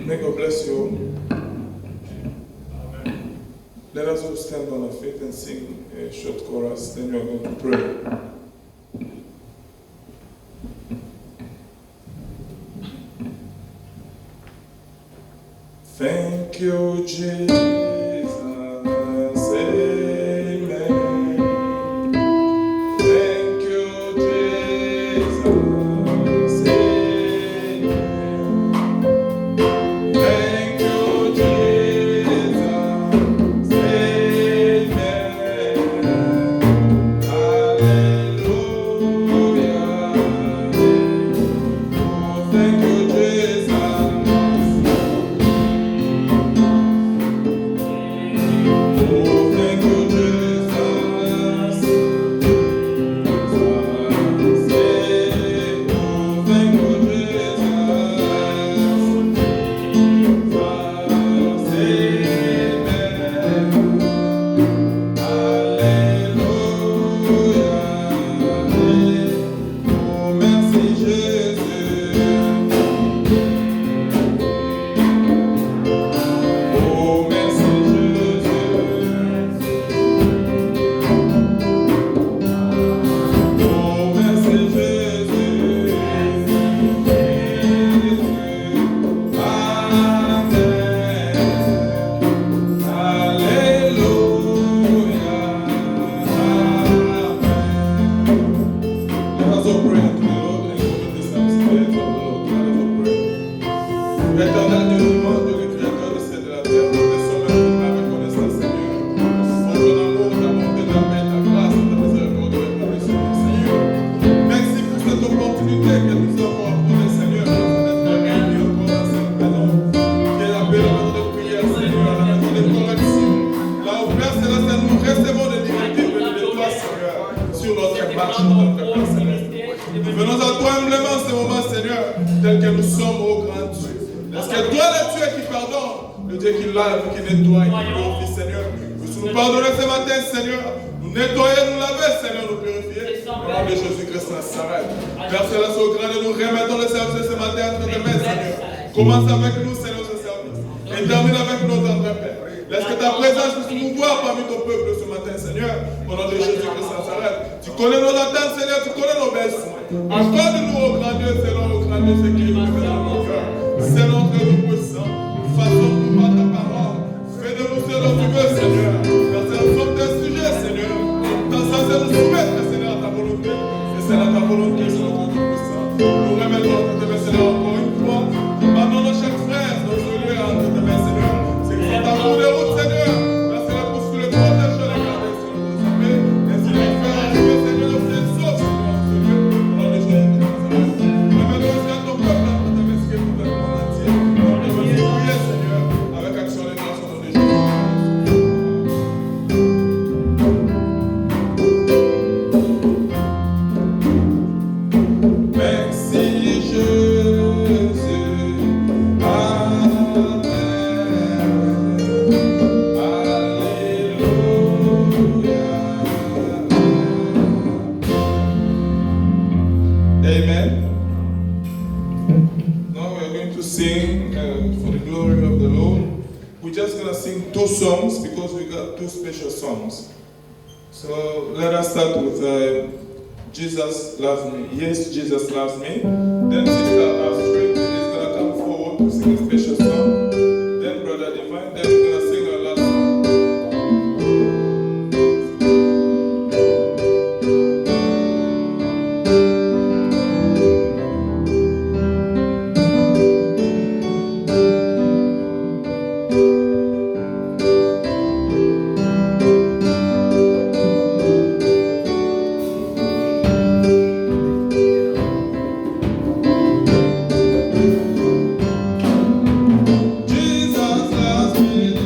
May God bless you. Let us all stand on our feet and sing a short chorus, then we are going to pray. Thank you, Jesus. Amen. Thank you, Jesus. Amen. Thank you, Jesus. Amen. Hallelujah. Oh, thank you, Jesus. Venons à toi humblement ce moment, Seigneur, tel que nous sommes, ô grand Dieu. Parce que toi, le Dieu qui pardonne, le Dieu qui lave, qui nettoie, qui purifie, Seigneur. Nous pardonner ce matin, Seigneur. Nous nettoyer, nous laver, Seigneur, nous purifier. Au nom de Jésus-Christ Nazareth. Père Céleste, au grand, nous remettons le service ce matin entre tes mains, Seigneur. Commence avec nous, Seigneur, ce service. Et termine avec nos entrées, Père. Laisse que ta présence puisse nous voir parmi ton peuple ce matin, Seigneur. Au nom de Jésus-Christ Nazareth. Tu connais nos attentes, Seigneur, tu connais nos besoins. Accorde-nous au grand Dieu, selon le grand Dieu, ce qui nous met dans nos cœurs. Selon que nous puissons, façon-nous par ta parole. Fais de nous ce dont tu veux, Seigneur. Car c'est nous sommes des sujets, Seigneur. T'as censé nous soumettre, Seigneur, à ta volonté. Et c'est à ta volonté, selon que nous puissons. Nous remettons entre tes mains, Seigneur, encore une fois. Abandonnons chaque frère dans ce lieu entre tes mains, Seigneur. C'est que c'est ta roue de route, Seigneur. Merci la pousse que le protège de la garde sur nos armées. Ainsi les frères à jouer, Seigneur, de cette sauce, Seigneur, dans ce lieu. Au nom de Jésus, remets-nous aussi à ton peuple, à ta main, ce qui est tout à l'heure entier. Nous devons prier, Seigneur, avec action et grâce au nom de Jésus. Merci Jésus. Amen. Amen. Now we are going to sing for the glory of the Lord. We're just going to sing two songs because we got two special songs. So let us start with Jesus Loves Me. Yes, Jesus Loves Me. Then Sister Astrid is going to come forward to sing a special song. Then Brother Divine, then we're going to sing our last song. Jesus loves me.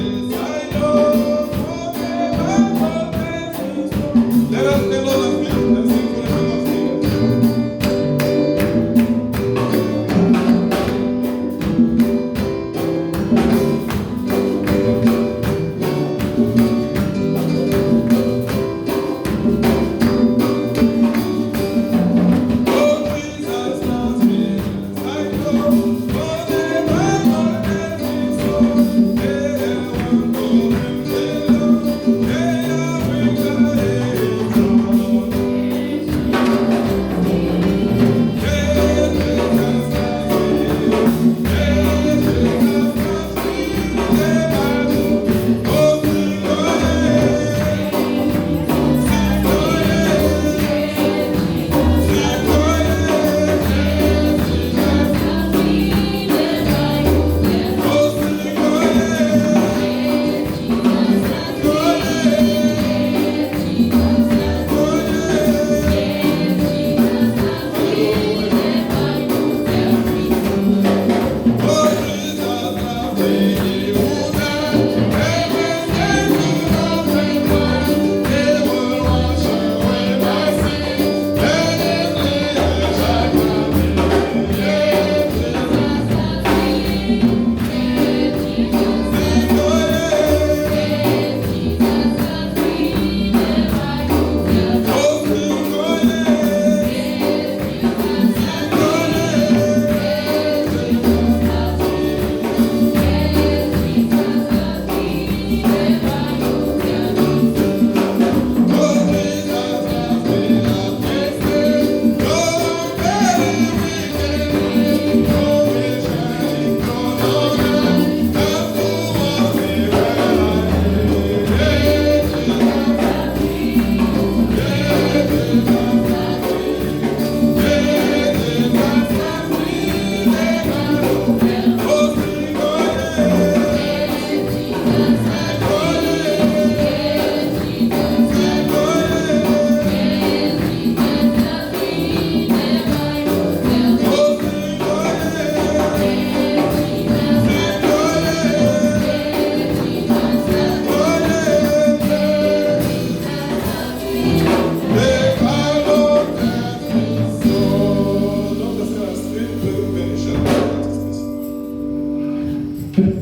Shalom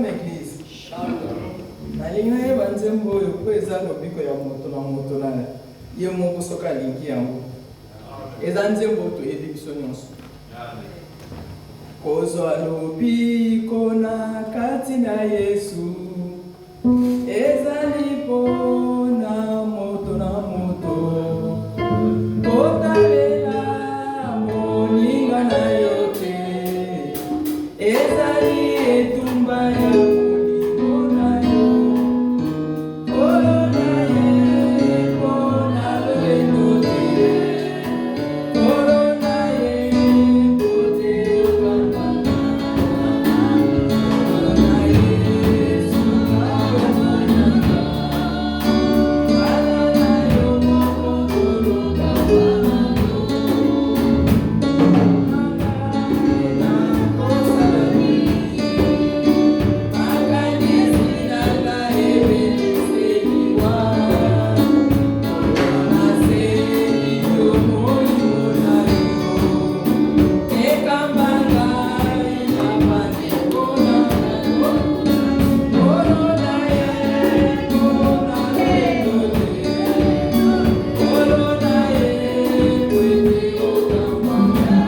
Église. Shalom. Nalinga ye banzembo oyo po eza lobiko ya moto na moto na ye moko soki alingi yango. Eza nzembo toyebi biso nyonso. Kozwa lobiko na kati na Yesu. Ezali mpona moto na moto. Kotalela moninga na yo te. Ezali etumba ya moningo na yo. Kolo na ye mpona lolendo te. Kolo na ye mpote okambana. Kolo na Yesu na yomanaka. Kala na yo moko koloka banano. Na kosala makanisi nanga ebeliseliwa. Naseli yo molimo na yo. Ekamba ngai na bandeko na yo. Kolo na ye mpona lelo te. Kolo na ye kwete okambana.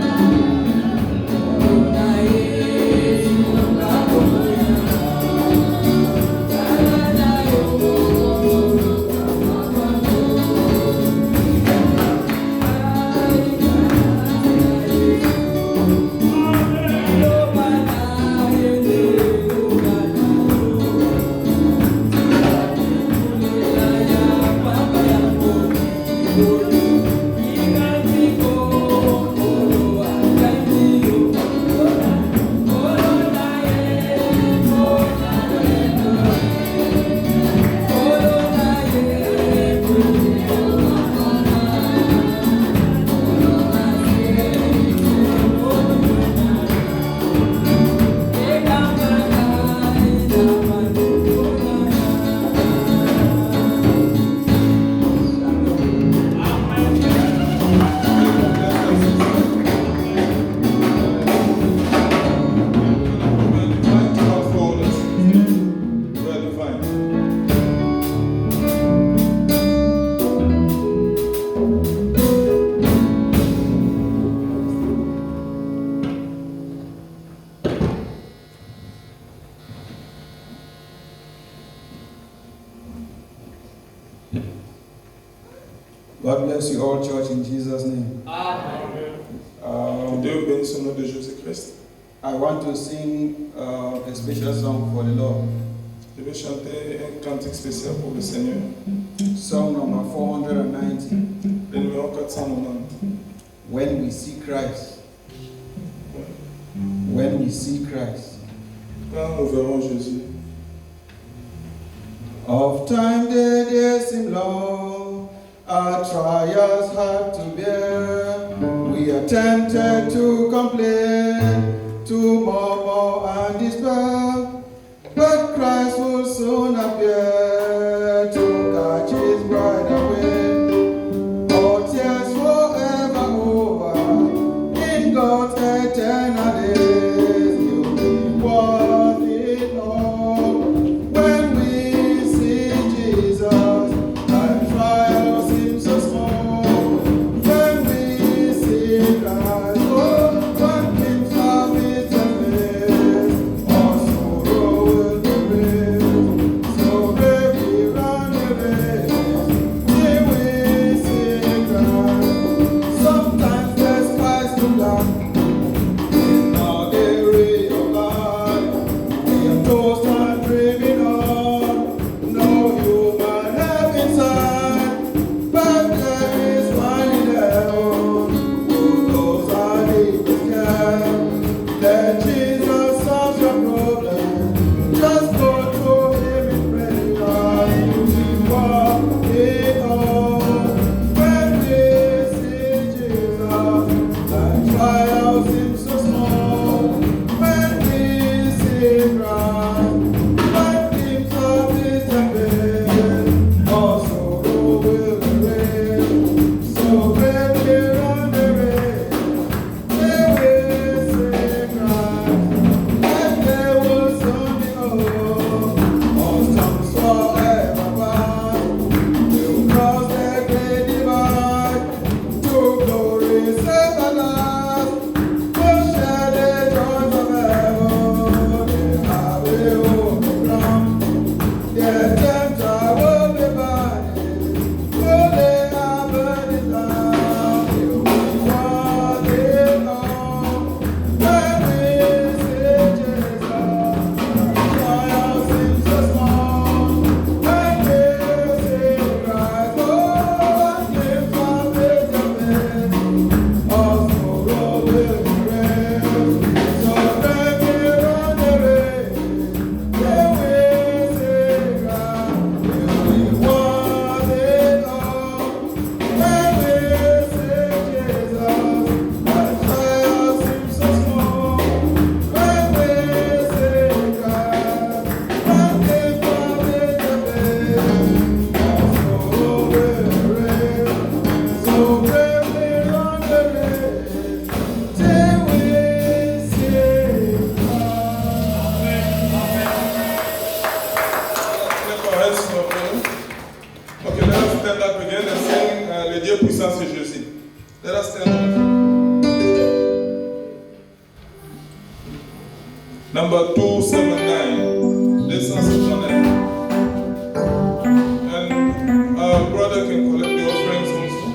Kolo na Yesu ngakoyana. Kala na yo mokolo kamabano. Loba na yende lokana yo. Kulela ya pamba yango likolo. Ingaziko kolo akangi yo. Kolo na ye mpona lolendo te. Kolo na ye kwete okambana. Kolo na seli yo molimo na yo. Ekamba ngai na bandeko na yo. God bless you all, church, in Jesus' name. Que Dieu bénisse au nom de Jésus-Christ. I want to sing a special song for the Lord. Je vais chanter un cantique spécial pour le Seigneur. Song number 490. Le numéro 490. When we see Christ. When we see Christ. Quand nous verrons Jésus. Of time the days seem long, our trials hard to bear. We are tempted to complain, to murmur and despair. But Christ will soon appear to catch his bride away. All tears forever over in God's eternal days. You'll be worth it all when we see Jesus. Life trials seem so small when we see Christ. Oh, when things are bitter, all sorrow will be raised. So Dieu puissant, c'est Jésus. Let us stand up. Number 279. 279. And our brother can collect the offerings also.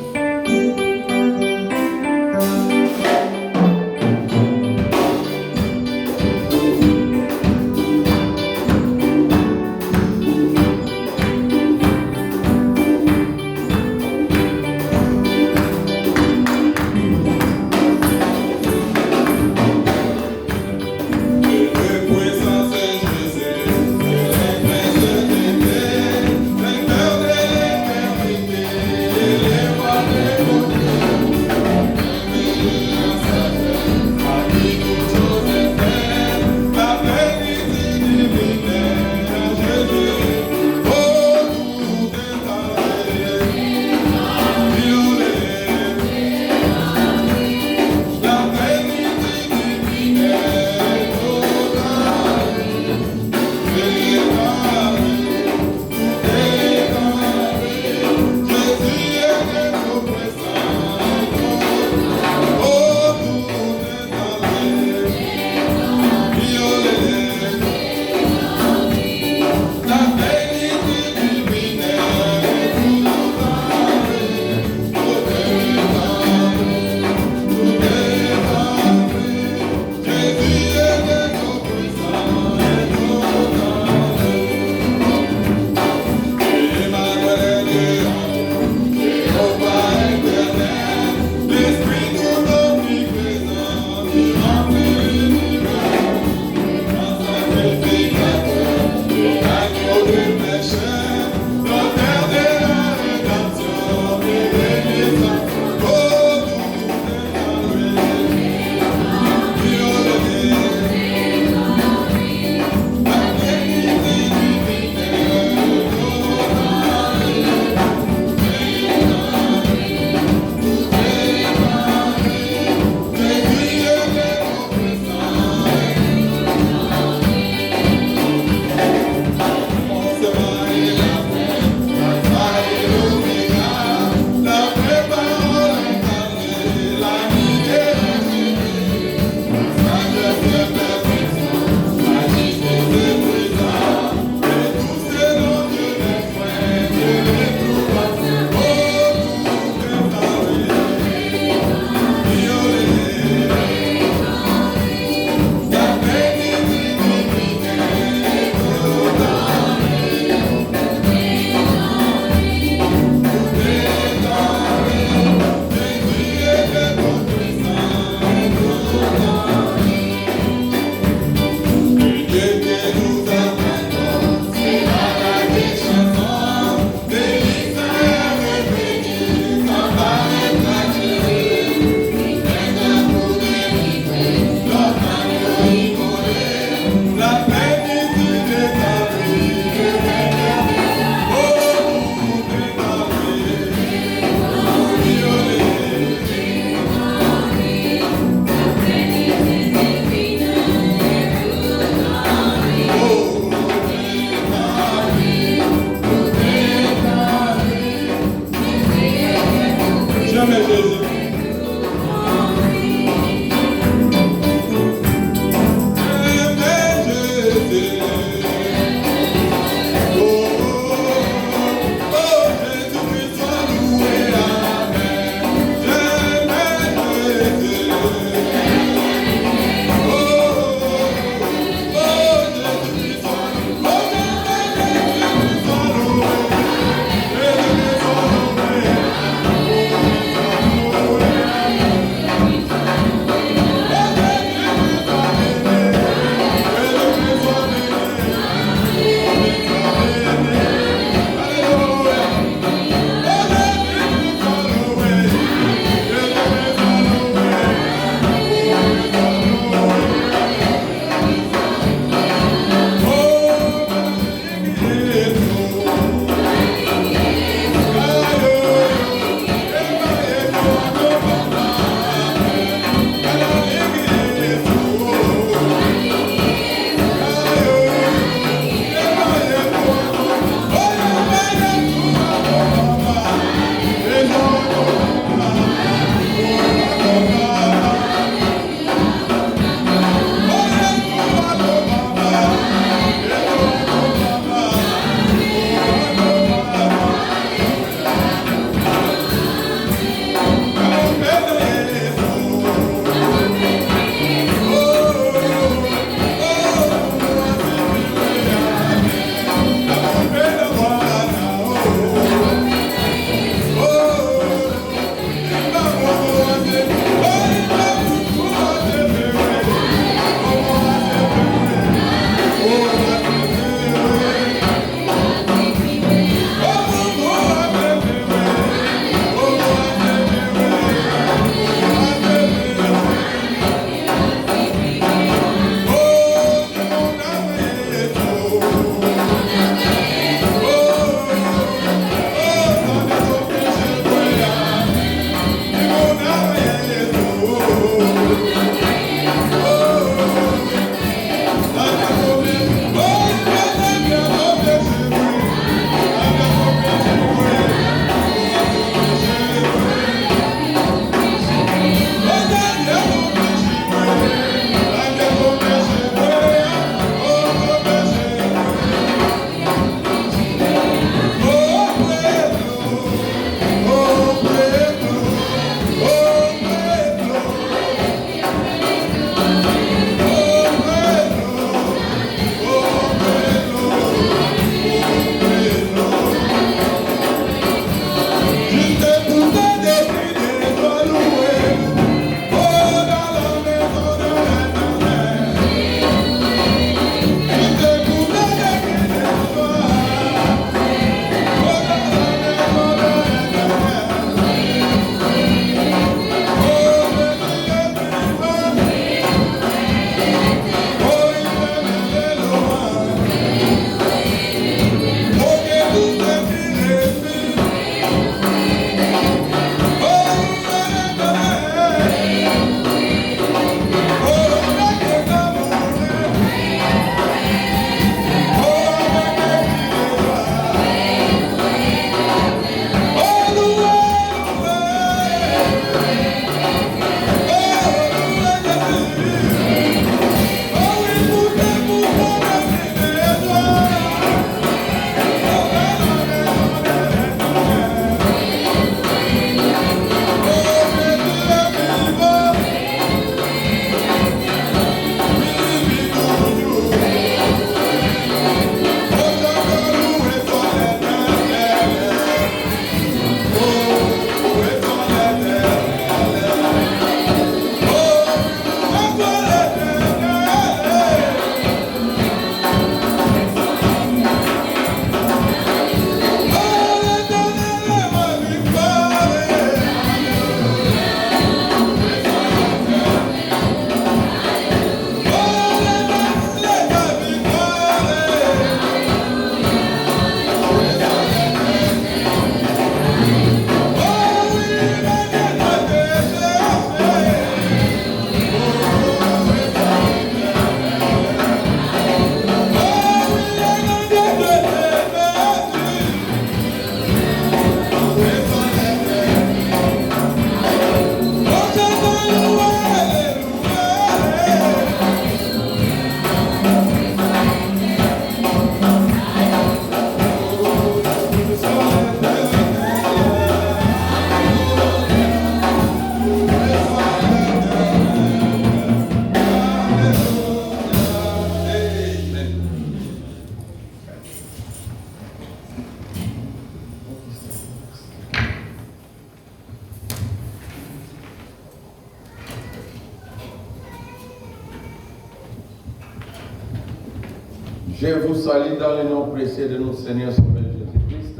Je vous salue dans le nom précieux de notre Seigneur Sauveur Jésus-Christ.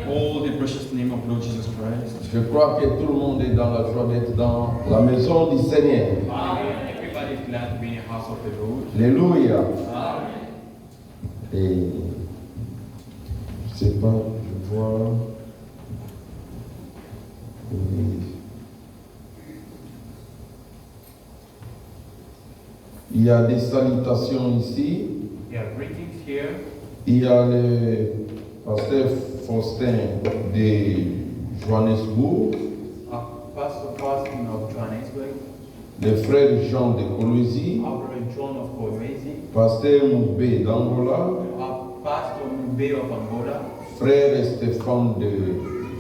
All the precious name of Lord Jesus Christ. Je crois que tout le monde est dans la joie d'être dans la maison du Seigneur. Everybody is glad to be in the house of the Lord. Alléluia. Et je sais pas, je vois. Oui. Il y a des salutations ici. There are greetings here. Il y a le pasteur Faustin de Johannesburg, Pastor Faustin of Johannesburg. le frère Jean de Colosie, Our brother John of Kolwezi. pasteur Moubé d'Angola, Pastor Mube of Angola. frère Stéphane de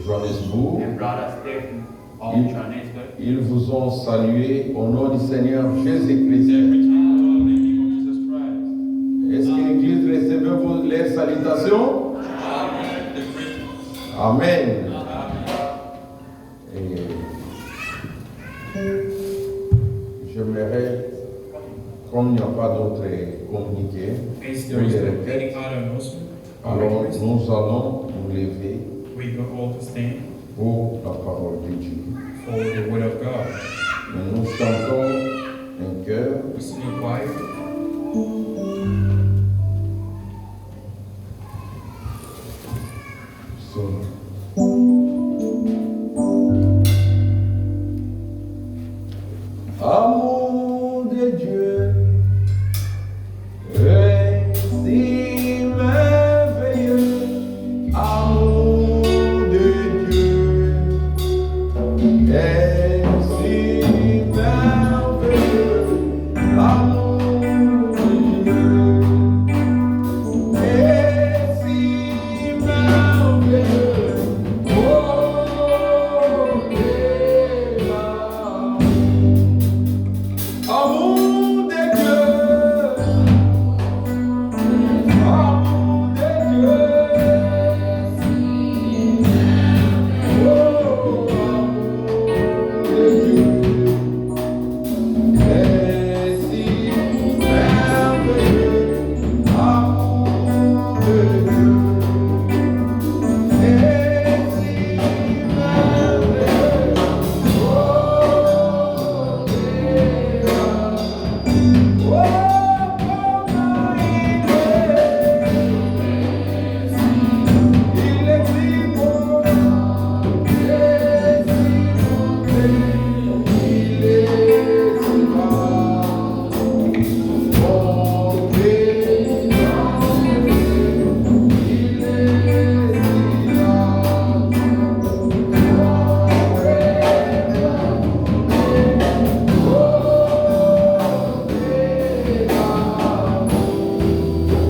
Johannesburg. And brother Stephen of Mm. Johannesburg. Ils vous ont salué au nom du Seigneur They are Jésus-Christ. greeting you all in the name of Jesus Christ. Est-ce que l'Église recevait les salutations? Amen. The greetings. Amen. Et j'aimerais, comme il n'y a pas d'autres communiqués, As there is no any other announcement, alors nous allons nous lever we go all to stand pour la parole de Dieu. for the word of God. Et nous chantons un chœur. We sing a choir. Amour de Dieu est si merveilleux. Amour de Dieu est si merveilleux. L'amour de Dieu est si merveilleux. Oh, quel amour de Dieu, amour de Dieu, oh, amour de Dieu, est si merveilleux, amour de Dieu, est si merveilleux, oh, il est si beau, il est si grand, mon Dieu, il est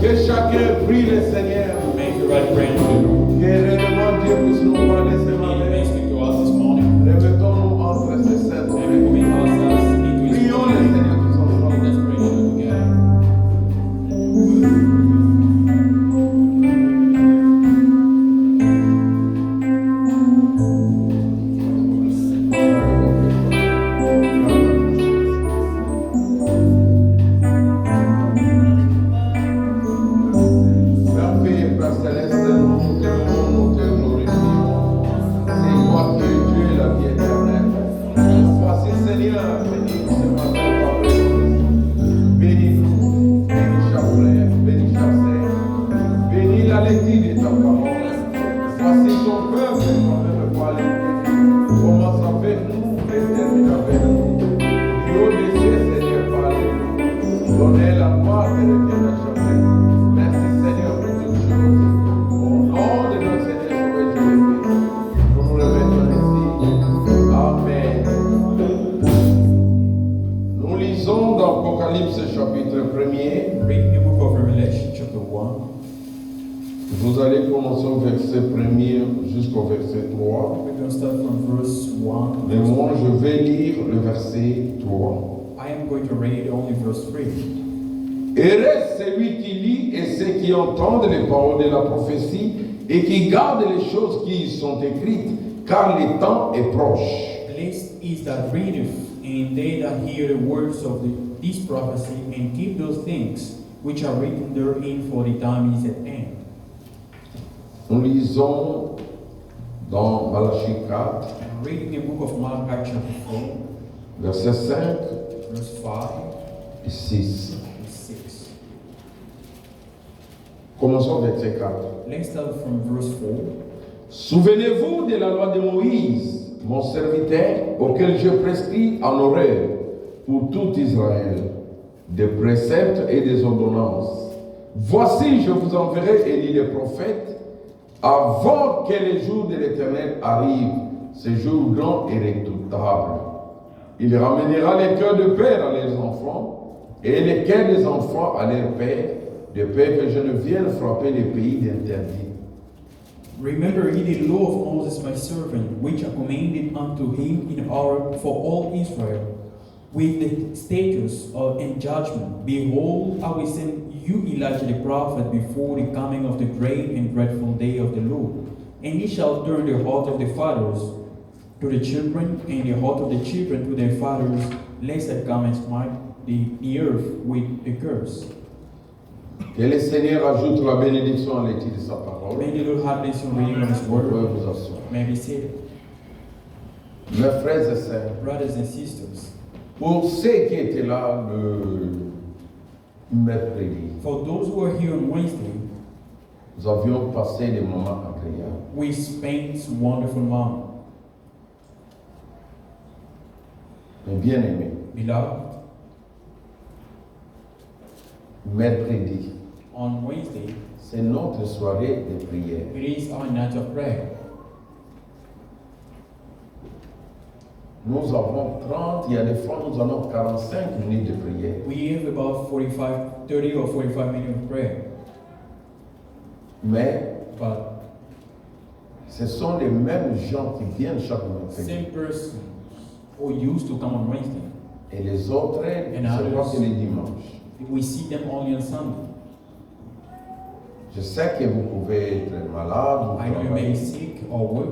si que chacun prie le Seigneur. May everybody pray to the Lord. Que réellement Dieu puisse nous parler ce He matin. may speak to us this morning. Remettons-nous entre ces sept And we oreilles. commit ourselves into His Prions le will. Seigneur tous ensemble. Let's pray together. Père et Père céleste, nous t'aimons, nous te glorifions. C'est toi qui es Dieu et la vie éternelle. Voici Seigneur, bénis-nous ce matin par le nom. Bénis-nous, bénis chaque frère, bénis chaque sœur. Bénis la lecture de ta parole. Voici ton peuple qui va parler. Commence avec nous et termine avec nous. Du haut des cieux, Seigneur, parlez-nous. Donnez la gloire et le bien à chacun. Merci Seigneur pour toutes choses. Au nom de notre Seigneur Jésus-Christ, nous nous remettons ici. Amen. Nous lisons dans Apocalypse chapitre 1er. Read the book of Revelation, chapter 1. Vous allez commencer au verset 1er jusqu'au verset 3. We're going to start from verse 1. Mais moi, je vais lire le verset 3. I am going to read only verse 3. Heureux celui qui lit et ceux qui entendent les paroles de la prophétie et qui gardent les choses qui y sont écrites, car le temps est proche. Blessed is that readeth, and they that hear the words of this prophecy, and keep those things, which are written therein, for the time is at end. Nous lisons dans Malachie 4, And reading the book of Malachi chapter 4, versets 5 verse 5 et 6. and 6. Commençons verset 4. Let's start from verse 4. Souvenez-vous de la loi de Moïse, mon serviteur, auquel je prescris en Horeb pour tout Israël, des préceptes et des ordonnances. Voici, je vous enverrai Élie le prophète, avant que les jours de l'Éternel arrivent, ce jour grand et redoutable. Il ramènera les cœurs de père à leurs enfants, et les cœurs des enfants à leurs pères, de peur que je ne vienne frapper les pays d'interdit. Remember ye the law of Moses my servant, which I commanded unto him in Horeb for all Israel, with the statutes and judgment. Behold, I will send you Elijah the prophet before the coming of the great and dreadful day of the Lord. And he shall turn the heart of the fathers to the children, and the heart of the children to their fathers, lest I come and smite the earth with a curse. Que le Seigneur ajoute la bénédiction à l'étude de sa parole. May the Lord have blessed you reading of his Vous pouvez word. vous asseoir. May be seated. Mes frères et sœurs, Brothers and sisters, pour ceux qui étaient là le mercredi, for those who are here on Wednesday, nous avions passé des moments agréables. we spent wonderful moments. Mais bien aimés, Beloved, mercredi, on Wednesday, c'est notre soirée de prière. it is our night of prayer. Nous avons 30, il y a des fois nous avons 45 minutes de prière. We have about 30 or 45 minutes of prayer. Mais But ce sont les mêmes gens qui viennent chaque mercredi. same persons who used to come on Wednesday, Et les autres, And c'est pas others. que les dimanches. we see them only on Sunday. Je sais que vous pouvez être malade, vous I know you may travaillez. be sick or work.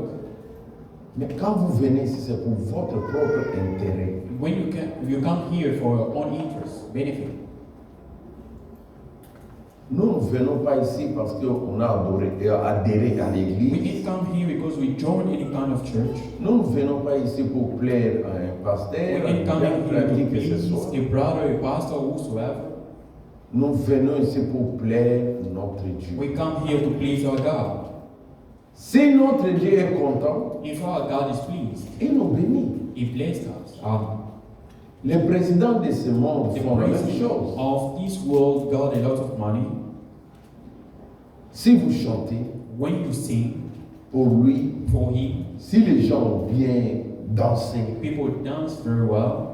Mais quand vous venez ici, c'est pour votre propre intérêt. When you come here for your own interest, benefit. Nous ne venons pas ici parce qu'on a adhéré à We l'église. didn't come here because we joined any kind of church. Nous ne venons pas ici pour plaire à un We pasteur, didn't à come un here qui to que ce please soit. a brother, a pastor, whosoever. Nous venons ici pour plaire notre Dieu. We come here to please our God. Si notre Dieu est content, If our God is pleased, il nous bénit. He blessed us. Les présidents de ce monde The font la même president chose. of this world got a lot of money. Si vous chantez When you sing pour lui, for Him, si les gens viennent danser, people dance very well.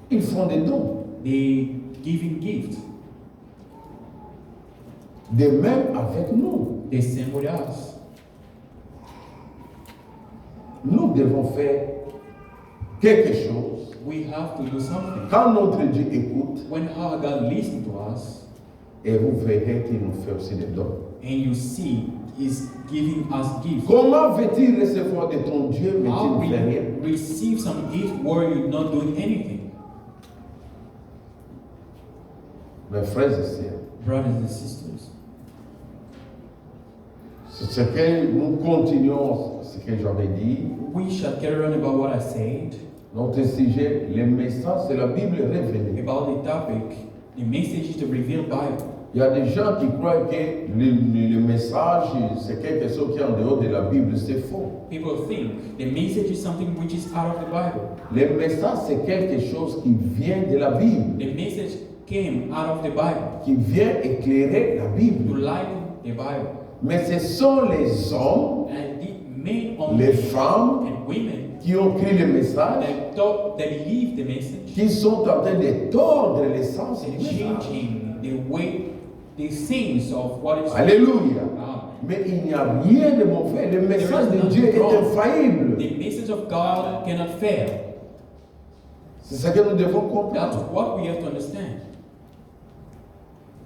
ils font des dons. They give Him gifts. De même avec nous. They sing with us. Nous devons faire quelque chose. We have to do something. Quand notre Dieu écoute, When our God listens to us, et vous verrez qu'il nous fait aussi des dons. and you see He's giving us gifts. Comment veux-tu recevoir de ton Dieu, mais tu How ne will fais rien? you receive some gift where you're not doing anything? Mes frères et sœurs, Brothers and sisters, c'est ce que nous continuons, ce que j'avais dit. we shall carry on about what I said Notre sujet, les messages, c'est la Bible révélée. about the topic, the message is the revealed Bible. Il y a des gens qui croient que le message, c'est quelque chose qui est en dehors de la Bible. C'est faux. People think the message is something which is out of the Bible. Le message, c'est quelque chose qui vient de la Bible, The message came out of the Bible qui vient éclairer la to Bible. lighten the Bible. Mais ce sont les hommes, And the men only les femmes and women qui ont écrit le message, that believe the message qui sont en train de tordre l'essence du and message. changing the way, the sense of what is. Alléluia. Amen. Mais il n'y a rien de mauvais. Le message de Dieu est infaillible. The message of God cannot fail. C'est ce que nous devons That's comprendre. what we have to understand.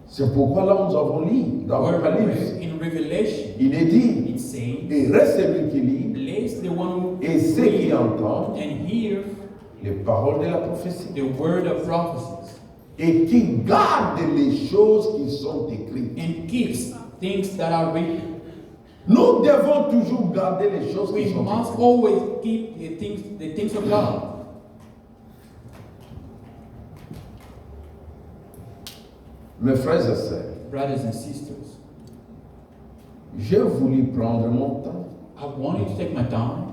C'est pourquoi là nous avons lu dans Where l'Apocalypse. in Revelation, Il est dit, it says, et reste celui qui lit, bless the one who et ceux qui read entendent and hear les paroles de la prophétie. the word of prophecies. et qui garde les choses qui sont écrites. and keeps things that are written. Nous devons toujours garder les choses qui We sont must écrites. always keep the things of God. Mes frères et sœurs, Brothers and sisters, j'ai voulu prendre mon temps. I wanted to take my time.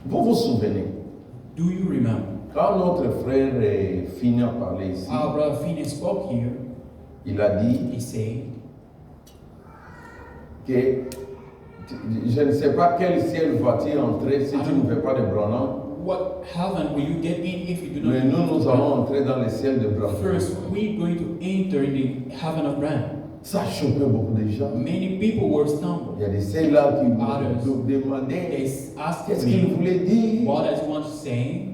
Vous vous souvenez, Do you remember? quand notre frère finit à parler ici, Our brother Finney spoke here. il a dit He said, que je ne sais pas quel ciel vas-tu entrer si tu ne fais pas de Branham, what heaven will you get in if you do mais not? nous allons entrer dans le ciel de Branham. First, we're going to enter in the heaven of Branham. Ça choquait beaucoup de gens. Many people were stumbled. Il y a des celles-là qui Others. nous demandaient They asked qu'est-ce qu'il me, voulait dire. what does he want to say?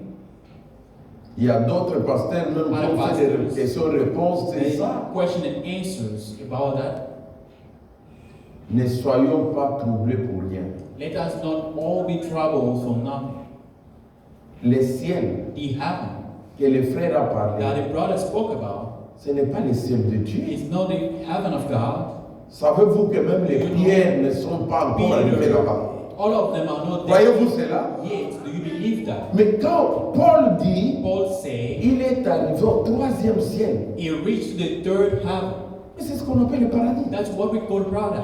Il y a d'autres pasteurs même qui ont fait des questions-réponses, c'est They ça. question and answers about that. Ne soyons pas troublés pour rien. Let us not all be troubled for nothing. Le ciel The heaven que le frère a that parlé, the brother spoke about ce n'est pas le ciel de Dieu. is not the heaven of God. Savez-vous que même les pierres ne sont pas encore arrivées là-bas? All of them are not there Voyez-vous cela? yet. Do you believe that? Mais quand Paul dit, Paul said il est arrivé au troisième ciel, he reached the third heaven. mais c'est ce qu'on appelle le paradis. That's what we call paradise.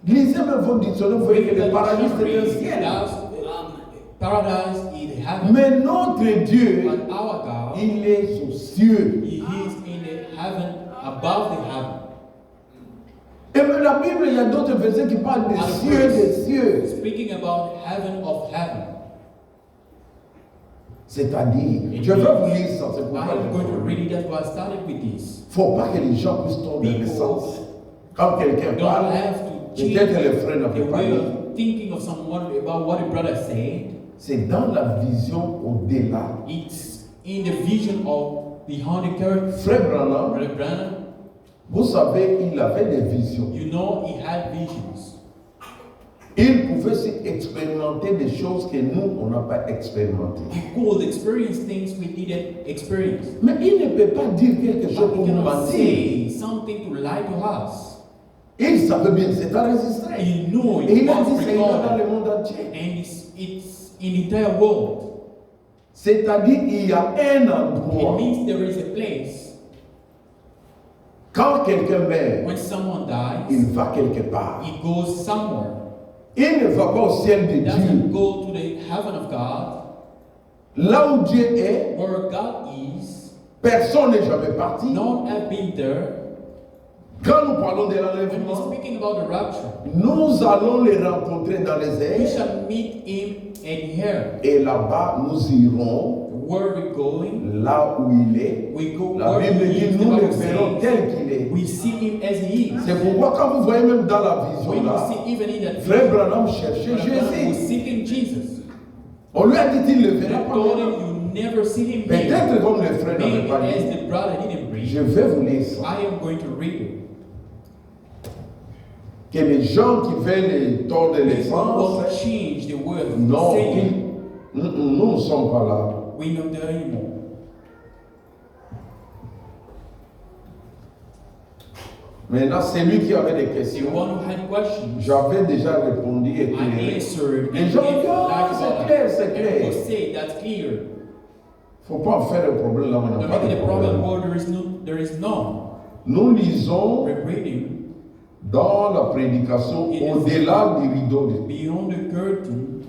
Lisez même votre dictionnaire, vous voyez que le That paradis c'est un dictionary, ciel. that's, paradise is the heaven. Mais notre Dieu, But our God, il est aux cieux. He is in the heaven, above the heaven. Et même la Bible, il y a d'autres versets qui parlent des cieux, des cieux. Speaking about heaven of heaven. C'est-à-dire, je vais vous lire ça, c'est I pourquoi am going to je read it. That's why I started with this. Il ne faut pas que les gens puissent tomber dans le sens. Quand quelqu'un Don't parle, have to change peut-être le frère n'a the pas way parlé. of thinking of someone about what a brother said. C'est dans la vision au-delà. It's in the vision of behind the curtain. Frère Branham, Brother Branham, vous savez, il avait des visions. you know he had visions. Il pouvait expérimenter des choses que nous, on n'a pas expérimentées. He could experience things we didn't experience. Mais il ne peut pas dire quelque chose But pour he nous cannot mentir. say something to lie to us. Il savait bien que c'est enregistré. He knew Et it il a was dit c'est dans recorded. le monde entier. And it's in the entire world. C'est-à-dire il y a un It endroit. means there is a place. Quand quelqu'un meurt, When someone dies, il va quelque part. it goes somewhere. Il ne va pas au ciel de It doesn't Dieu. go to the heaven of God. Là où Dieu est, Where God is, personne n'est jamais parti. none have been there. Quand nous parlons de When we're l'enlèvement, speaking about the rapture, nous allons les rencontrer dans les we airs. shall meet him in here. Et là-bas, nous irons Where we're going, là où il est. we go La where Bible he dit, is. The nous le Bible verrons says, tel qu'il est. we see him as he is. C'est pourquoi quand vous voyez même dans la vision When you là, see even in that Frère vision, Branham cherchait Brother Branham was Jésus. seeking Jesus. On lui a dit qu'il ne le They verra pas. told maintenant. him you never see him here. Peut-être comme le frère n'avait Maybe pas as dit. the brother didn't Je read, vais vous lire ça. I am going to read it. Que les gens qui veulent tordre les People won't sens, change the word. non, Saying, nous ne sommes pas là. we're not there anymore. Maintenant, c'est lui qui avait des The questions. one who had questions, J'avais déjà répondu et I clairé. answered. Les and gens gave disent, ah, light c'est about clair, it. c'est And clair. people say that's clear. Il ne faut pas en faire un problème là où on n'a Don't pas make de it a problem problème. where there is none. Nous lisons We're reading dans la prédication au-delà du rideau, beyond the curtain,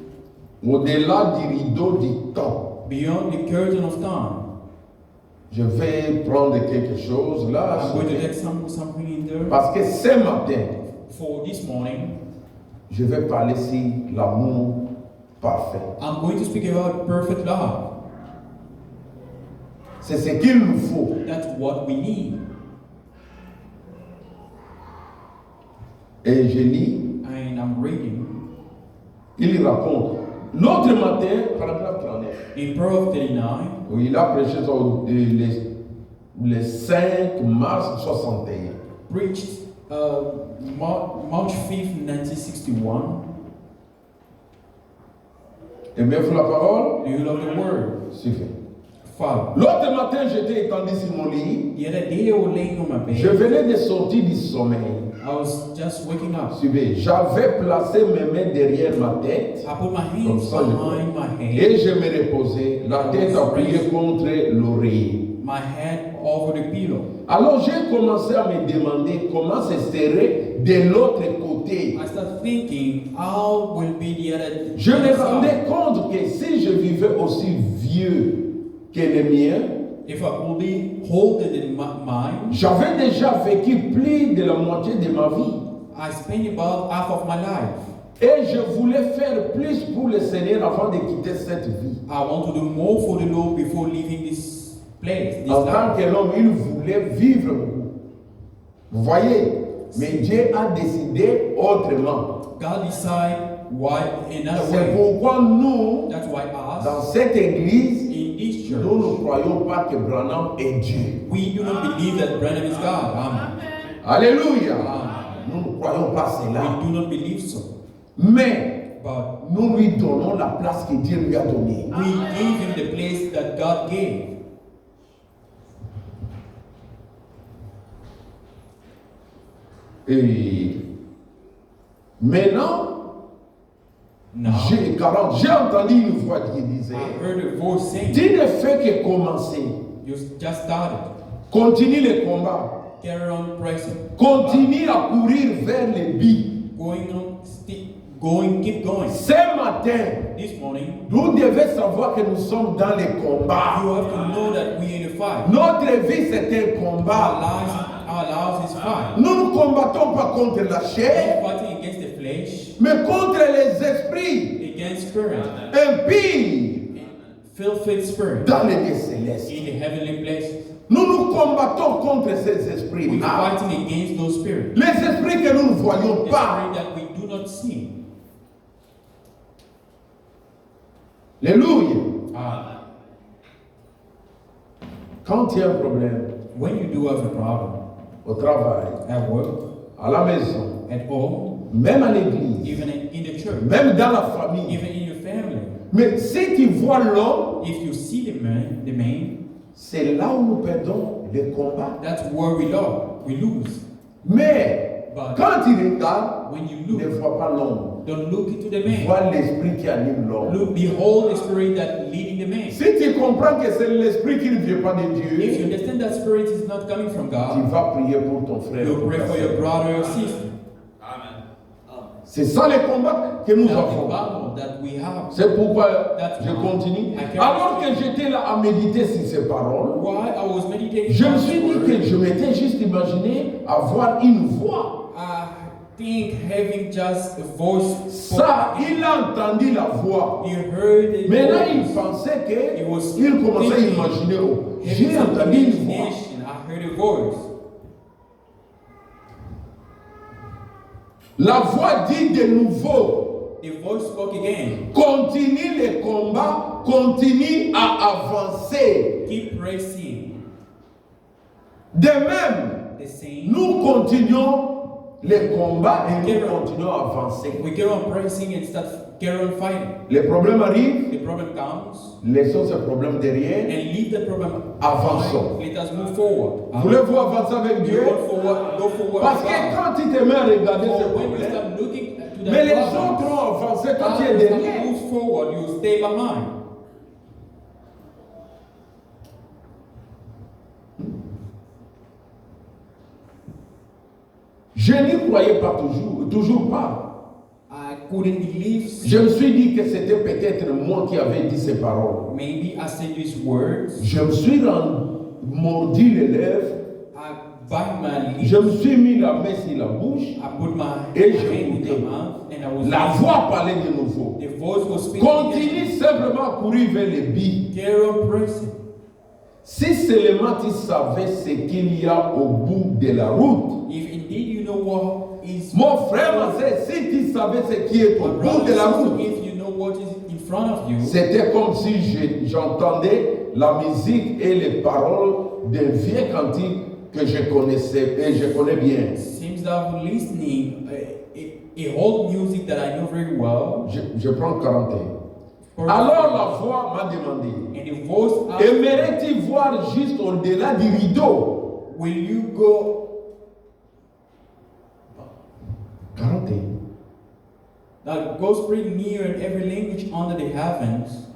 au-delà du rideau du temps. beyond the curtain of time. Je vais prendre quelque chose là. I'm going to get something in there. Parce que ce matin, For this morning, je vais parler sur l'amour parfait. I'm going to speak about perfect love. C'est ce qu'il nous faut. That's what we need. Et je lis, And I'm reading il raconte. L'autre matin, paragraphe 39, in Proverbs 39. où il a prêché sur le 5 mars 61. Preached March 5th, 1961. Aimez-vous la parole? Do you love the word? Suffit. Father. L'autre matin, j'étais étendu sur mon lit. The other day I was laying on my bed. Je venais de sortir du sommeil. I was just waking up. Suivez, j'avais placé mes mains derrière ma tête. I put my Comme hands ça, behind my head, et je me reposais, la tête appuyée contre l'oreiller. my head over the pillow. Alors j'ai commencé à me demander comment ce serait de l'autre côté. I started thinking, how will be the other Je me side? rendais compte que si je vivais aussi vieux que les miens, If I could be older than mine, j'avais déjà vécu plus de la moitié de ma vie. I spent about half of my life. Et je voulais faire plus pour le Seigneur avant de quitter cette vie. I want to do more for the Lord before leaving this place, this En tant life. que l'homme, il voulait vivre beaucoup. Vous voyez, mais Dieu a décidé autrement. God decide why another C'est way. pourquoi nous, That's why dans us cette église, in this church, nous ne croyons pas que Branham est Dieu. we do not believe that Branham is God. Amen. Alléluia. Amen. Nous ne croyons pas cela. We do not believe so. Mais But nous lui donnons la place que Dieu lui a donnée. we gave him the place that God gave. Et maintenant, Now, j'ai entendu une voix qui disait, I heard a voice saying, tu ne fais que commencer. you just started. Continue le combat. Carry on pressing. Continue à courir vers le but. Going on, keep going. Ce matin, This morning, nous devons savoir que nous sommes dans le combat. you have to know that we in a fight. Notre vie, c'est un Our combat. lives is fight. Nous ne combattons pas contre la chair, We're fighting against the flesh, mais contre les esprits against spirit, impies filthy spirit dans les lieux célestes. in the heavenly places. Nous nous combattons contre ces We're esprits-là. fighting against those spirits. Les esprits que nous ne voyons The pas. spirit that we do not see. Alléluia. Ah, Quand il y a un problème when you do have a problem au travail, at work, à la maison, at home, même à l'église, even in the church, même dans la famille, even in your family, mais si tu vois l'homme, if you see the man, c'est là où nous perdons le combat. that's where we lose. Mais But quand tu regardes, when you ne look, vois pas l'homme. don't look into the man. Vois l'esprit qui anime l'homme. Look, behold the spirit that leading the man. Si tu comprends que c'est l'esprit qui ne vient pas de If you Dieu, understand that spirit is not coming from tu God, vas prier pour ton frère. you pour pray ta for sœur. your brother or sister. C'est ça le combat que nous That's the avons. battle that we have. C'est pourquoi That's je why continue. I can- Alors que j'étais là à méditer sur ces paroles, While I was meditating, je me on suis this dit word, que je m'étais juste imaginé avoir une voix. I think having just a voice, Ça, il a entendu la voix. he heard the Maintenant, il voice. pensait He was qu'il commençait à thinking, imaginer. Oh, having j'ai some entendu une voix. imagination. I heard a voice. La voix dit de nouveau, The voice spoke again. continue le combat, continue à avancer. Keep pressing. De même, The same. nous continuons le combat et nous continuons à avancer. We carry on pressing and start carry on fighting. Les problèmes arrivent, The problem comes laissons ce problème derrière, and leave the problem. avançons. Let us move forward. Voulez-vous avancer avec You Dieu? go forward. Parce with que God. quand tu te mets à regarder ce For when you problème, start looking to mais les that autres problem, ont avancé quand tu es others derrière. that move forward, you stay behind. Je n'y croyais pas toujours pas. I couldn't believe. Je me suis dit que c'était peut-être moi qui avais dit ces paroles. Maybe I said these words. Je me suis mordu les lèvres, I bite my lips. je me suis mis la main sur la bouche, I put my Et hand je in écoutais. the mouth and I was la listening. voix parlait de nouveau. The voice was speaking. Continue simplement à courir vers les billes. Carry on pressing. Si seulement tu savais ce qu'il y a au bout de la route. If indeed you know what is Mon frère, ma soeur, si tu savais ce qui est au my bout brother de la and sister, route, if you know what is in front of you, c'était comme si j'entendais la musique et les paroles d'un vieux cantique que je connaissais et je connais bien. seems that I'm listening a old music that I know very well. Je prends 40 ans. Alors la voix m'a demandé, And the voice asked, aimerais-tu voir juste au-delà du rideau? will you go 41. that goes pretty near in every language under the heavens?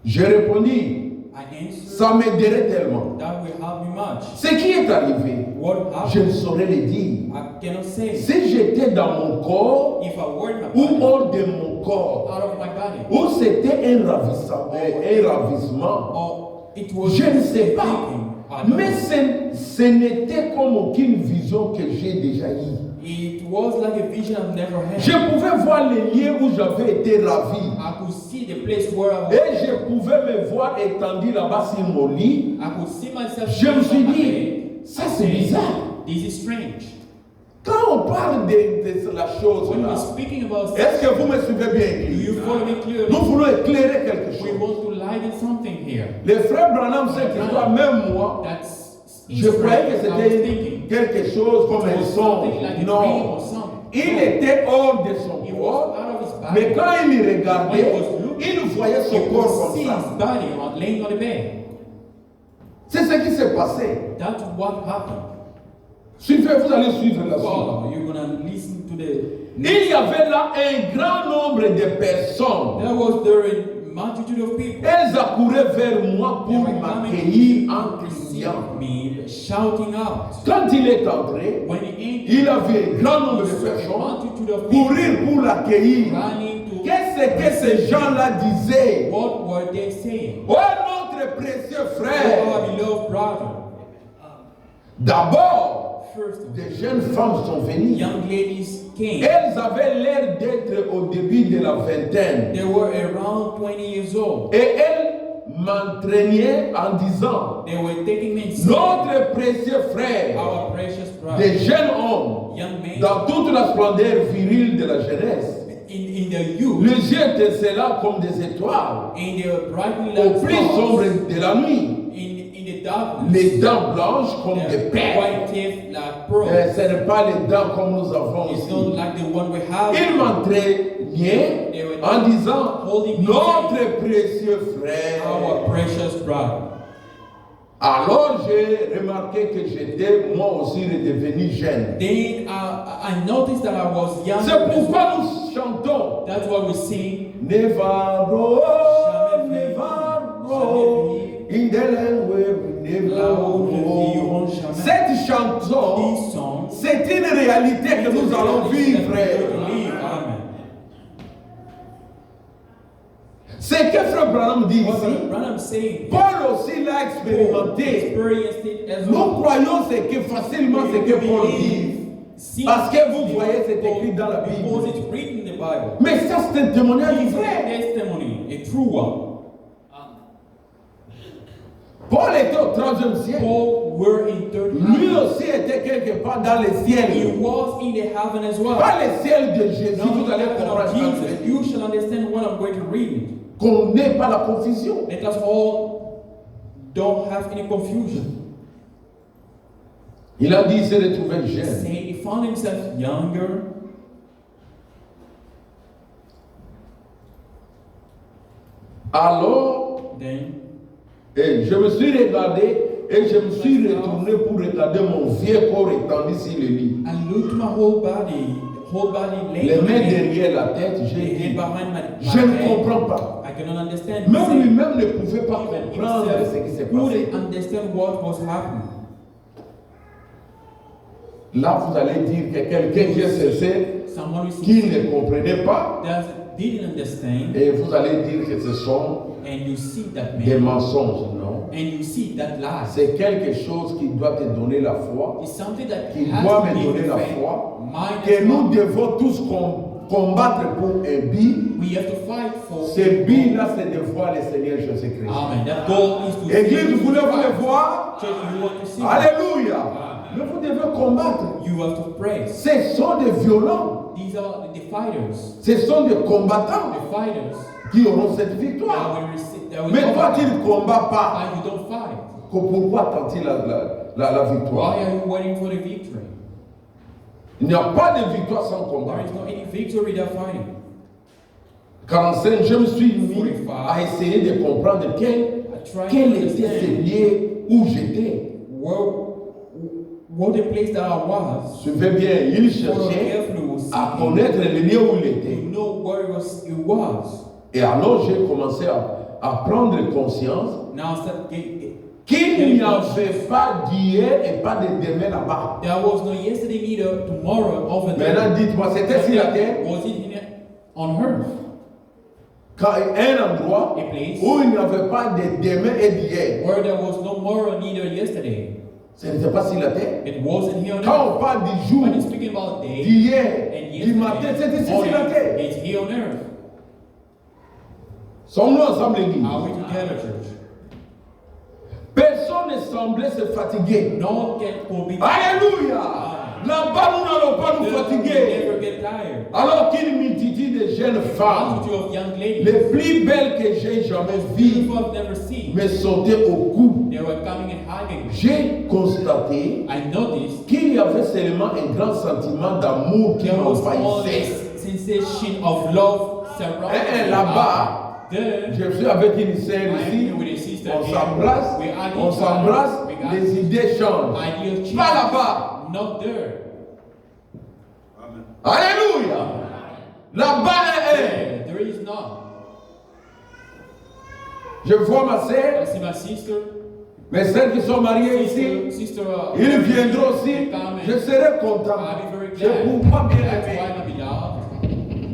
J'ai répondu, I answered, ça m'aiderait tellement. that will help me much. Ce qui est arrivé, What je ne happened? saurais le dire. I cannot say. Si j'étais dans mon corps If I were in my ou body, hors de mon corps, out of my body, ou c'était un ravissement, or it was je ne sais pas. thinking, I don't Mais know. ce n'était comme aucune vision que j'ai déjà eue. It was like a vision I've never had. Je pouvais voir les lieux où j'avais été ravi. I could see the place where I was. Et je pouvais me voir étendu là-bas sur mon lit. I could see myself. Je me suis on my dit, bed. ça c'est bizarre. This is strange. Quand on parle de la chose When là, we're speaking about est-ce que vous me suivez bien do you écrit? follow me clearly? Nous voulons éclairer quelque We chose. want to lighten something here. Les frères Branham, cette histoire, même moi, That's je croyais que I was c'était thinking. quelque chose comme It un was something songe. like a dream Non. or something. Il était hors de son He was corps, out of his body. mais quand il y regardait, When he was looking, il voyait son You corps could comme see his ça. body laying on the bed. C'est ce qui s'est passé. That's what happened. Suivez, vous allez suivre la suite. Follow. You're gonna listen to the. Il y avait là un grand nombre de personnes. There was a multitude of people. Elles accouraient vers moi They pour were coming m'accueillir en to receive criant. me, shouting out. Quand il est entré, When he entered, il avait un grand nombre de he saw a personnes multitude of people courir pour l'accueillir. running to. Qu'est-ce que ces gens-là disaient? What were they saying? Oh notre précieux Oh, frère! our beloved brother. D'abord, First of all, des jeunes femmes sont venues. young ladies came. Elles avaient l'air d'être au début de la vingtaine. They were around 20 years old. Et elles m'entraînaient en disant, They were taking me inside. notre précieux frère, Our precious brother. des jeunes hommes, Young men. dans toute la splendeur virile de la jeunesse, In the youth. les yeux étincelants comme des étoiles, In the brightly au light plus stars. sombre de la nuit, In the darkness. les dents blanches comme des The perles. white teeth like pearls. Ce n'est pas les dents comme nous avons It's ici. not like the one we have. Il m'entraînait en disant, notre précieux frère. Our precious brother. Alors j'ai remarqué que j'étais moi aussi redevenu jeune. Then I noticed that I was young. C'est pourquoi nous chantons. That's why we sing. Nevaro, Jamais Nevaro, in the land where we Là où nous never vivrons go. jamais. Cette chanson, These songs. c'est une réalité que nous allons vivre, frère. Amen. C'est que Frère Branham dit What ici. Branham saying. Paul aussi l'a expérimenté. Experienced it as Nous well. croyons ce que facilement ce que Paul dit. Parce que vous voyez, c'est écrit dans la Bible. Because it's written in the Bible. Mais ça, c'est un témoignage It's a vrai. testimony, a true one. Paul était au 3e siècle. Paul were in third Lui heaven. aussi était quelque part dans les He ciels. was in the heaven as well. Pas les ciels de Jésus, Now, vous allez in the heaven comprendre. of Jesus, you shall understand what I'm going to read. Qu'on n'ait pas la confusion. Let us all don't have any confusion. Il a dit, il s'est retrouvé jeune. Say he found himself younger. Alors, Then et je me suis regardé et je me suis retourné pour regarder mon vieux corps étendu sur le lit. I looked my whole body laying Les on the mains bed. derrière la tête, The j'ai head dit, behind my je ne head. comprends pas. I cannot understand. Même lui-même ne pouvait pas Even comprendre himself ce qui s'est passé. couldn't understand what was happening. Là, vous allez dire que quelqu'un qui est cessé, Someone who qui ne comprenait pas, didn't understand, et vous allez dire que ce sont and you see that des man, mensonges, non? and you see that lie. C'est quelque chose qui doit te donner la foi, It's something that qui has doit to me be donner la faith. foi, Mine que as nous well. devons tous combattre pour un but. We have to fight for. Ce but-là, c'est de voir le Seigneur Jésus-Christ. Amen. That goal is to. Église, voulez-vous le voir? Church, you want to see. Alléluia. Mais vous devez combattre. You have to pray. Ce sont des violents. These are the fighters. Ce sont des combattants The fighters qui auront cette that victoire. will receive. That will Mais toi qui overcome. ne combats pas, Why you don't fight? pourquoi attends-tu la victoire? Why are you waiting for the victory? Il n'y a pas de victoire sans There combat. is no any victory without fighting. 45, je me suis mis à essayer de comprendre quel était ce lieu où j'étais. What the place that I was. Suivez bien, il cherchait à connaître le lieu où il était. To know where it was. Et alors j'ai commencé à prendre conscience qu'il n'y avait pas d'hier et pas de demain là-bas. There was no yesterday neither tomorrow over there. Maintenant dites-moi, c'était sur la terre? Was it on earth? Quand un endroit où il n'y avait pas de demain et d'hier. Where there was no tomorrow neither yesterday. Ce n'était pas sur la terre. It wasn't here on earth. Quand on parle du jour, When speaking about day, d'hier, du matin, c'était sur la terre. It's here on earth. Sommes-nous ensemble, l'église? Are we together, church? Personne ne semblait se fatiguer. No one will be. Alléluia! Là-bas, nous n'allons pas nous fatiguer. Never get tired. Alors qu'une multitude de jeunes femmes, Multitude of young ladies, les plus belles que j'ai jamais vues, people I've never seen, me sautaient au cou. they were coming and hugging me. J'ai constaté I noticed qu'il y avait seulement un grand sentiment d'amour qui there was m'envahissait. always sensation of love surrounding me. Là-bas, There, je suis avec une sœur ici, with a sister on here. s'embrasse, We hug on each s'embrasse, other. We hug. les idées changent. Ideas change. Pas là-bas. Not there. Alléluia. Là-bas est un. There is none. Je vois ma sœur, I see my sister. mes sœurs qui sont mariées ici, Sister, ils viendront aussi. Je serai content. I'll be very Je glad. ne peux pas bien That's aimer. why my beloved.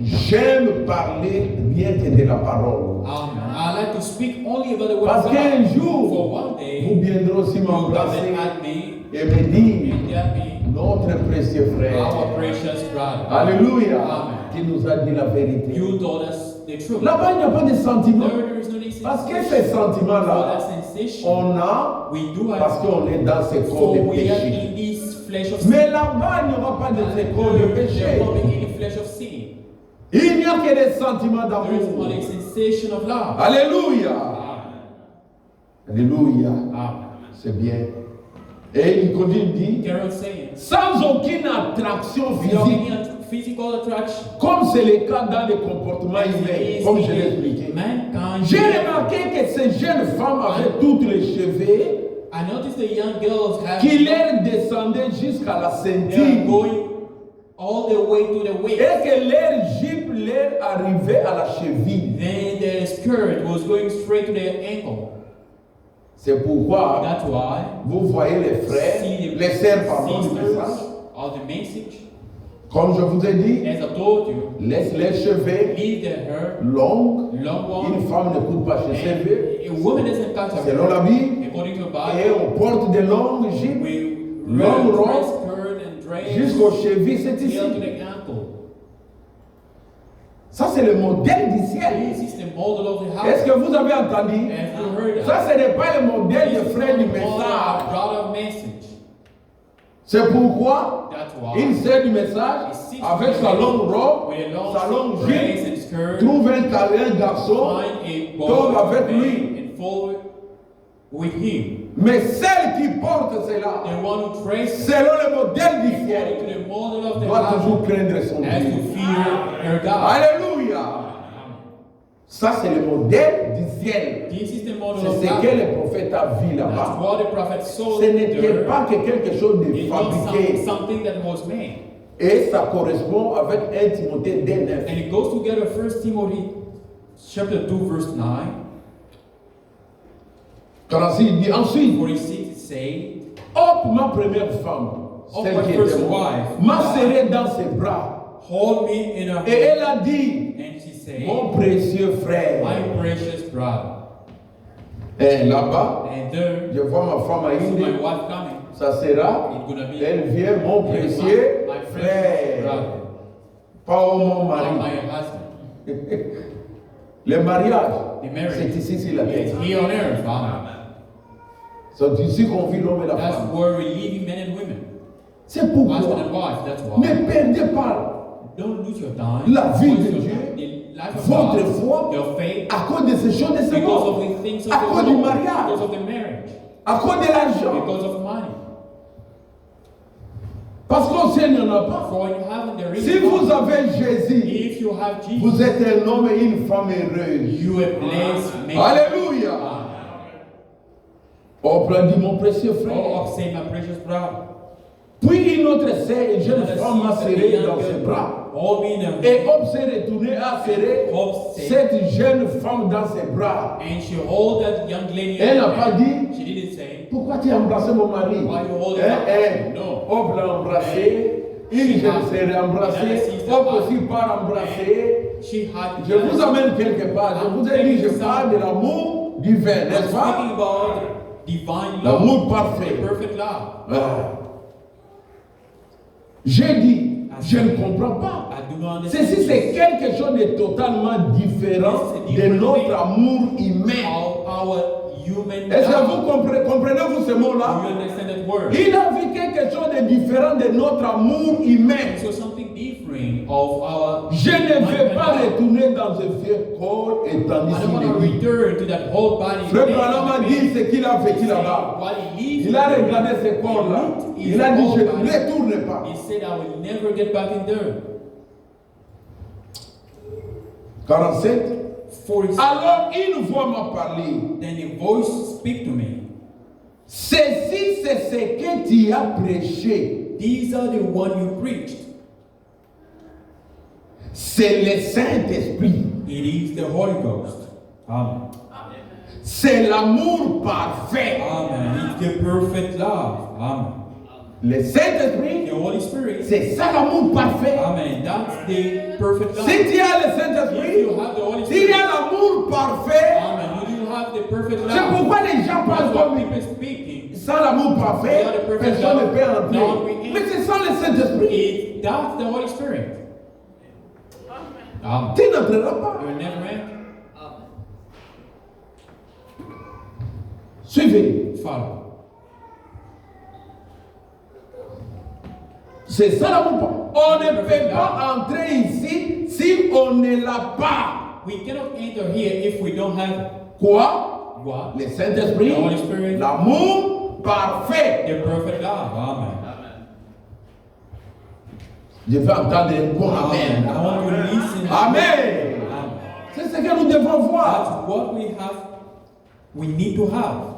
J'aime parler rien que de la parole. I like to speak only about the word Parce of qu'un God. For jour, one day, vous viendrez aussi you come m'embrasser and hug me et me dire, and tell me, notre précieux frère, our precious brother. Alléluia, Amen. qui nous a dit la vérité. You told us the truth. Là-bas, il n'y a pas de sentiment. There is no need Parce que sensation. ces For sentiments-là, that sensation, on a we do parce have. qu'on est dans ce corps For de we are péché. in this flesh of sin. Mais là-bas, il n'y aura pas de ce corps de péché. There will be any flesh of sin. Il n'y a que des sentiments There is d'amour. only sensation of love. Alléluia. Amen. Alléluia. Amen. C'est bien. Et il continue de dire, Carol saying, sans aucune attraction without physique, any physical attraction, comme c'est le cas dans le comportement humain, comme je l'ai expliqué. mankind. J'ai remarqué que ces jeunes femmes avaient toutes les cheveux I noticed the young girls have qui leur descendaient jusqu'à la they are ceinture going all the way to the waist. et que leur jupe leur arrivait à la cheville. Then the skirt was going straight to the ankle. C'est pourquoi That's why vous voyez les frères, les sœurs, pardon, du sisters message. of the message, Comme je vous ai dit, as I told you, laisse les cheveux leave their hair longs. long Une one. femme ne coupe pas ses cheveux. A woman doesn't cut her Selon la hair. Bible, According to the et Bible, on porte de longues jupes we long wear robe skirt and dress jusqu'aux chevilles, c'est ici. till to the ankle. Ça, c'est le modèle du ciel. This is the model of the Est-ce house. que vous avez entendu? Have you heard Ça, ce n'est pas le modèle This des is frères du the model message. of God message. C'est pourquoi That's why une sœur du message, avec sa longue robe, with a long sa longue dress jupe, and skirt, trouve un garçon, find a tombe boy avec man lui. and fall with him. Mais celle qui porte cela, The one who dresses selon le modèle du according ciel, to the model of the doit toujours house craindre son has to Dieu. fear her God. Alléluia. Ça, c'est le modèle du ciel. This is the model C'est of ce que God. le prophète a vu That's là-bas. what the prophet saw Ce n'était there. pas que quelque chose de It was fabriqué. something that was made. Et ça correspond avec 1 Timothée 2:9. And it goes together 1 Timothy chapter 2 verse 9. Quand il dit ensuite, 46 it says, hop, ma première femme, Hop, celle my qui first était morte, wife. m'a serré dans ses bras. hold me in her Et hand. elle a dit, And she said, mon précieux frère. my precious brother. Et là-bas, And there, je vois ma femme à I see my Inde, wife coming. ça sera, It's gonna be elle vient, mon précieux my precious frère. brother. Pas au mon Not mari. my husband. Le mariage, The marriage. c'est ici sur la It's terre. here on earth. Amen. C'est ici qu'on vit l'homme et la That's femme. where we live, men and women. C'est pourquoi Husband and wife, that's why. ne perdez pas Don't lose your time. la vie Waste de your Dieu, time. The life of votre God, foi, your faith, à cause de ces choses de ce because of monde, the things of à the cause du world, mariage, because of the marriage, à cause de l'argent. because of money. Parce qu'au ciel, il n'y en a pas. For in heaven there is Si no vous avez Jésus, If you have Jesus, vous êtes un homme et une femme heureuse. you are blessed. Make Alléluia. Oh, dit mon précieux frère. Oh, say my precious brother. Puis une autre sœur, une jeune femme m'a serré dans ses bras. All me in Et Hope s'est retourné à serrer cette jeune femme dans ses bras. And she hold that young lady. Elle n'a pas dit, She didn't say, pourquoi tu as embrassé mon mari? why you hold it? No. Hope l'a embrassé, une jeune sœur l'a embrassé, Hope aussi part embrasser. She had. Je vous amène quelque part. Je vous ai dit, je parle de l'amour divin, n'est-ce pas? Speaking about divine love, L'amour parfait. perfect love. Ah. J'ai dit, je ne comprends pas. I do not understand. Ceci, c'est quelque chose de totalement différent de notre amour humain. Our human Est-ce que love. vous comprenez-vous ce Do mot-là? you understand that word? Il a vu quelque chose de différent de notre amour humain. So something different of our. Je ne veux human pas love. retourner dans un vieux corps étant I don't want to ici. return to that whole body. Frère Branham a dit ce qu'il a vécu là-bas. While he leaves, Il a regardé ce corps-là. Il a dit, je ne retourne pas. He said, I will never get back in there. 47. 46. Alors une voix m'a parlé. Then a voice speak to me. Ceci, c'est ce que tu as prêché. These are the one you preached. C'est le Saint-Esprit. It is the Holy Ghost. Amen. C'est l'amour parfait. Amen. It's the perfect love. Amen. Le Saint-Esprit, The Holy Spirit. c'est ça l'amour parfait. Amen. That's the perfect love. Si tu as le If Saint-Esprit, you have the Holy s'il y Spirit. a l'amour parfait, Amen. If you have the perfect c'est love. pourquoi les gens parlent That's what comme people speaking. sans l'amour parfait, personne ne peut entrer. Mais c'est sans le Saint-Esprit, That's the Holy Spirit. Amen. tu n'entreras pas. You will never enter. Suivez. Follow. C'est ça l'amour parfait. On ne peut pas entrer ici si on ne l'a pas. We cannot enter here if we don't have Quoi? what? Le Saint-Esprit, The Holy Spirit. l'amour parfait. The perfect love. Amen. Je vais entendre un bon amen. I want you to listen. Amen. Amen. C'est ce que nous devons voir. That's what we have. We need to have.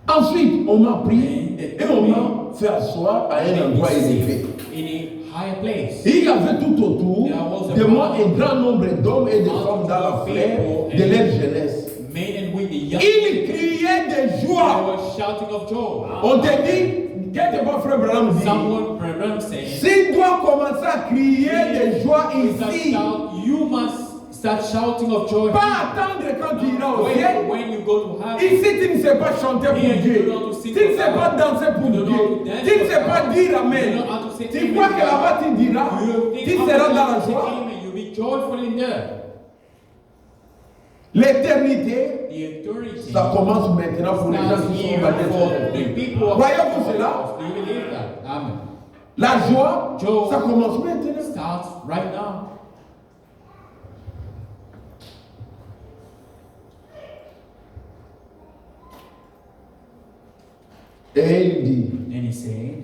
Ensuite, on m'a pris et on m'a fait asseoir à un endroit élevé. In a higher place. Il y avait tout autour de moi un grand nombre d'hommes et de femmes dans la fleur de leur jeunesse. Men and women, the young. Ils criaient de They joie. were shouting of joy. On te dit, qu'est-ce que mon frère Branham dit? Someone, Branham saying, Si tu dois commencer à crier de joie ici, you must start shouting of joy. pas attendre quand tu iras au ciel. When you go to heaven, Ici, tu ne sais pas chanter pour Dieu. Tu ne sais pas danser pour Dieu. Tu ne sais pas dire Amen. Tu crois que là-bas tu diras, tu seras dans la joie. you'll be joyful in there. L'éternité, The authority ça commence maintenant pour les gens starts qui sont here baptisés. for the people of Croyez-vous cela? Do you believe that? Amen. La joie, Joy. ça commence maintenant. Starts right now. Et il dit, And he said,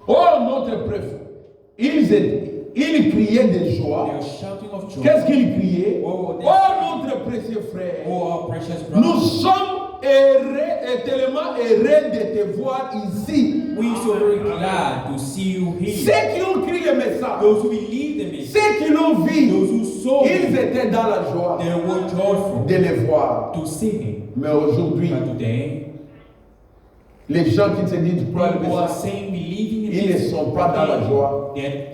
oh notre préfet, ils criaient de they joie. were shouting of joy. Qu'est-ce qu'ils criaient? Oh, Oh notre précieux frère, Oh, our precious nous brother, sommes heureux et tellement heureux de te voir ici. we are so very glad to see you here. Ceux qui ont crié le message, Those who believe the message, ceux qui l'ont vu, those who saw ils him, étaient dans la joie they were joyful de les voir. to see him. Mais aujourd'hui, But today, les gens qui se disent croire le people are message, saying believing in ils ne this. sont pas dans la joie. They're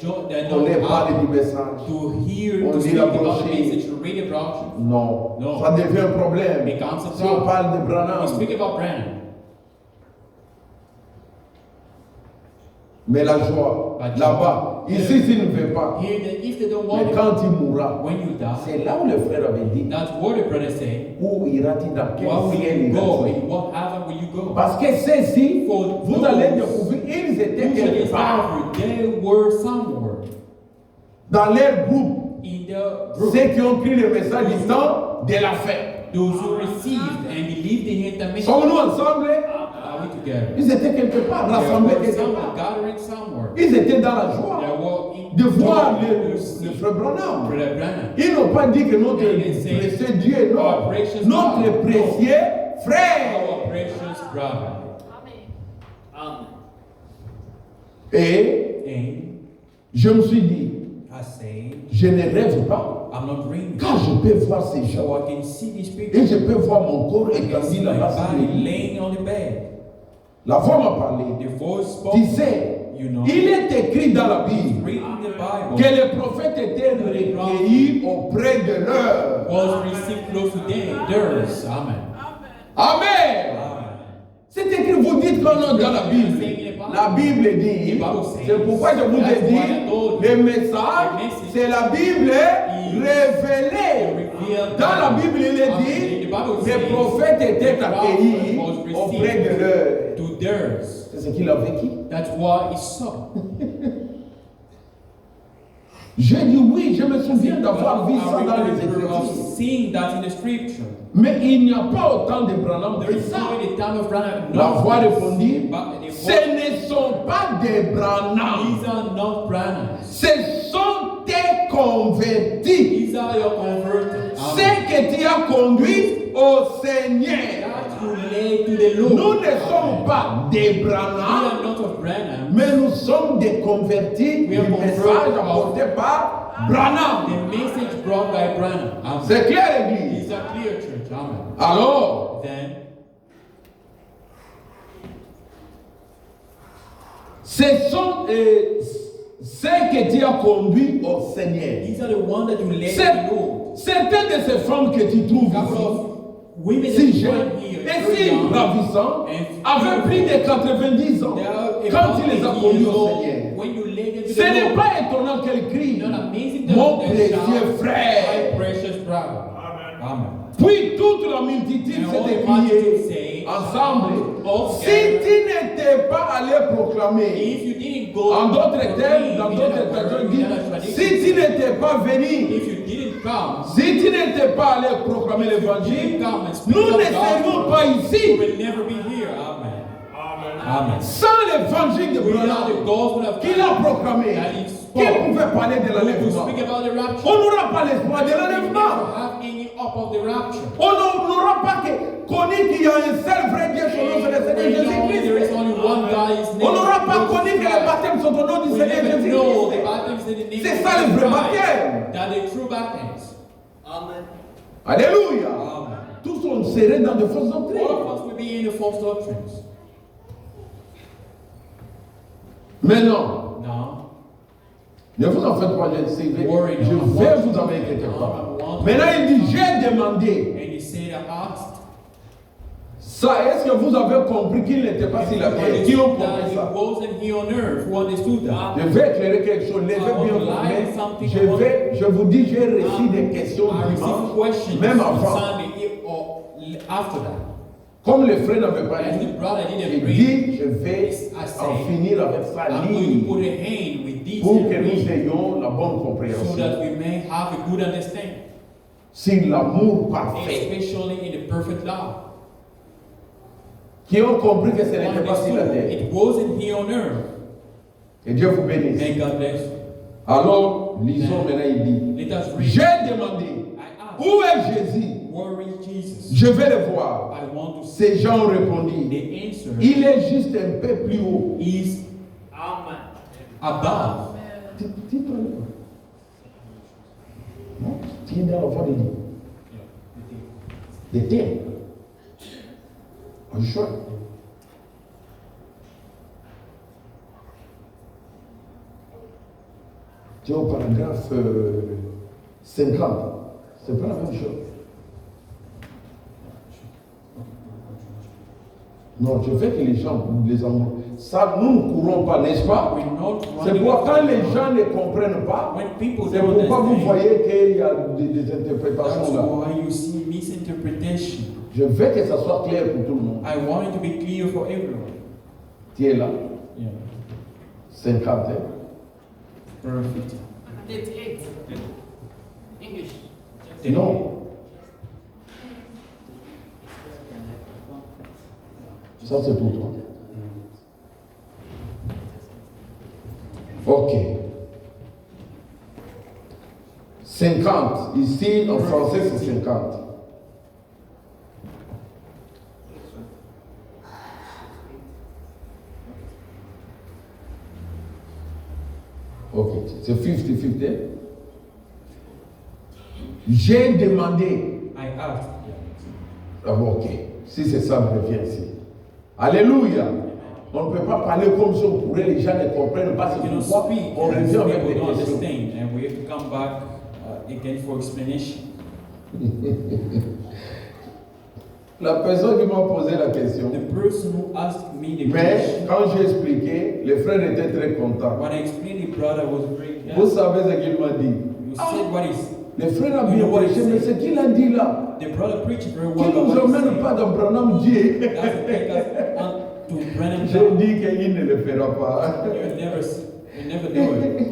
On les not parle du happy message. to hear, On to lit speak la about the brochure. message, to read about you. Non, Non. ça devient un problème. It becomes a Si on problem. parle de We Branham, speak about Brandon. mais la joie, But là-bas, joy. ici, s'il ne veut pas, Here, that if they don't mais want it, quand il mourra, when you die, c'est là où le frère avait dit, that's what the brother said. où ira-t-il, dans quel Where will ciel you go? ira-t-il? In what heaven will you go? Parce que ceux-ci, For vous those allez découvrir, ils étaient who shall quelque part discover, they were somewhere dans leur groupe, in the group. ceux qui ont pris le message du temps de la fête. Those who received and believed in the message. Sommes-nous ensemble? Are gathered together. Ils étaient quelque part, They rassemblés were quelque somewhere, part. gathering somewhere. Ils étaient dans la joie They were in de voir joy le to see frère Branham. Brother Branham. Ils n'ont pas dit que notre They didn't say, précieux Dieu, non. our precious Notre God. précieux frère. Our precious brother. Et And je me suis dit, I say, je ne rêve pas. I'm not dreaming. Quand je peux voir ces gens, So I can see these et pictures. je peux voir mon corps I can see étendu my là-bas sur le body lit. laying on the bed. La voix m'a parlé. The voice spoke. Tu sais, You know, il est écrit dans la Bible reading the Bible que les prophètes étaient recueillis auprès de leur. was received close to theirs. Amen. Amen. Amen. C'est écrit, vous dites qu'on est dans la Bible. La Bible dit, c'est pourquoi je vous ai dit, le message, c'est la Bible révélée. Dans la Bible, il est dit, les prophètes étaient accueillis auprès de leur. To theirs. C'est ce qu'il a vécu. That's what he saw. J'ai dit oui, je me souviens d'avoir vu I ça dans les remember of Écritures. seeing that in the scripture. Mais il n'y a pas autant de Branham There que is ça. no in the time of Branham. La voix répondit, But the ce ne sont pas des Branham. These are not Branham. Ce sont tes convertis. These are your converted. Ceux que tu as conduits au Seigneur. That you lay to the Lord. Nous ne sommes pas des We Branham, are not of Branham. mais nous sommes des convertis We du are message converted apporté par Branham. The message brought by Branham. Amen. C'est clair, Église. It's a clear church. Amen. Alors, Then ce sont ceux que tu as conduits au Seigneur. these are the ones that you lay to the Lord. Certaines de ces femmes que tu trouves Couple ici, of women that si you jeunes find here, et very si young, ravissants, and avaient plus de 90 ans they are quand about tu les as 80 conduits years au old. Seigneur. When you lay them to Ce the n'est Lord, pas étonnant qu'elle crie, it's not amazing that mon they précieux shout, frère. my precious brother. Amen. Puis toute la multitude And all s'est the multitude écriée say, ensemble. all Si together, tu n'étais pas allé proclamer, if you didn't go, en d'autres termes, proclaim dans within d'autres a termes, word, dit, within a tradition, si tu n'étais pas venu, if you didn't come, si tu n'étais pas allé proclamer l'évangile, come and speak nous of ne God, serions pas you ici. will never be here. Amen. Amen. Sans l'évangile de Without Branham the gospel of qu'il a proclamé, that he qui spoke, pouvait parler de who l'enlèvement, speak about the rapture, on n'aura pas l'espoir de we never l'enlèvement. have any hope of the rapture. On n'aura pas connu qu'il y a un seul vrai Dieu, son nom c'est le Seigneur We know there is Jésus-Christ. only one God, his name On n'aura is pas Jesus connu que les Christ. baptêmes sont au nom du We Seigneur never know the Jésus-Christ. baptisms in the name C'est of ça le Jesus vrai Christ. baptême. That the true baptisms. Alléluia. Amen. Tous on serait dans de fausses All doctrines. of us will be in the false doctrines. Mais non, Now, ne vous en faites pas, je vais vous amener quelque part. Maintenant, il dit, j'ai demandé. and he said, I asked, Ça, est-ce que vous avez compris qu'il n'était pas sur la terre? Qui ont compris that ça? he wasn't here on earth. Who understood that? Je vais éclairer quelque chose. Levez bien vos mains. Je vous dis, j'ai reçu des questions I received dimanche, questions même on avant. Sunday or after that. Comme le frère n'avait pas As dit, the brother j'ai didn't bring, dit, je vais I say, en finir avec ça I'm going to put libre a hand with this pour and que nous read, ayons la bonne so compréhension. that we may have a good understanding, Sur l'amour parfait. especially in the perfect love. Qui ont compris que ce n'était pas sur la Understood terre. it wasn't here on earth. Et Dieu vous bénisse. May God bless you. Alors, lisons maintenant, il dit, Let us read. j'ai demandé, I asked, où est Jésus? where is Jesus? Je vais le voir. I want to see. Ces gens ont répondu, The answer il est juste un peu plus haut. is above. Dis-toi le quoi. Non, tu es dans la voie de Dieu. De terre. Un choix. Tu es au paragraphe 50. C'est pas la même chose. Non, je veux que les gens les envoient. Ça, nous ne courons pas, n'est-ce pas? We're not C'est running pourquoi quand after les God. gens ne comprennent pas, When people c'est don't pourquoi vous understand, voyez qu'il y a des interprétations that's là. why you see misinterpretation. Je veux que ça soit clair pour tout le monde. I want it to be clear for everyone. Tu es là, Yeah. 50, hein? Perfect. English. Non. Ça c'est pour toi. Ok. 50. Ici, en français, c'est 50. Ok, c'est 50-50. J'ai demandé. I asked. Ah bon, ok. Si c'est ça, je reviens ici. Alléluia. On ne peut pas parler comme ça pour les gens ne comprennent pas ce You know, pourquoi speak, on and revient avec people des don't questions. understand, and we have to come back again for explanation. La personne qui m'a posé la question, The person who asked me the mais question, quand j'ai expliqué, le frère était très content. when I explained, the brother was very Vous glad. savez ce qu'il m'a dit? You said what is. Le frère a bien prêché, mais ce qu'il a dit là, The brother preached very qui well. ne nous What he emmène said pas dans Branham Dieu. doesn't take us on to Branham J'ai down. dit qu'il ne le fera pas. You never do it.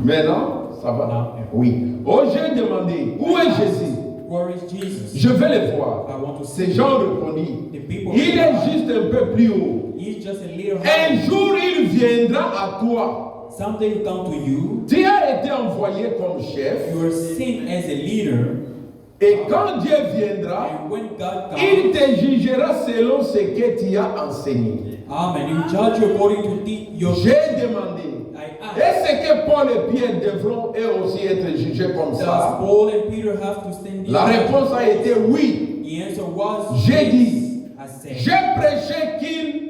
Maintenant, ça va? Non. Oui. Oh, j'ai demandé, où est Jésus? Where is Jesus? Je vais le voir. I want to Ces see gens répondit. the people. Il est juste un peu plus haut. He's just a little Un high. jour, il viendra à toi. Someday he'll come to you. Tu as été envoyé comme chef. You are seen as a leader. Et quand Dieu viendra, And when God il comes, te jugera selon ce que tu as enseigné. Amen, he'll judge you according to your. J'ai demandé, I asked, est-ce que Paul et Pierre devront eux aussi être jugés comme does ça? Paul and Peter have to stand La réponse a été oui. The answer was J'ai yes. dit, I said, j'ai prêché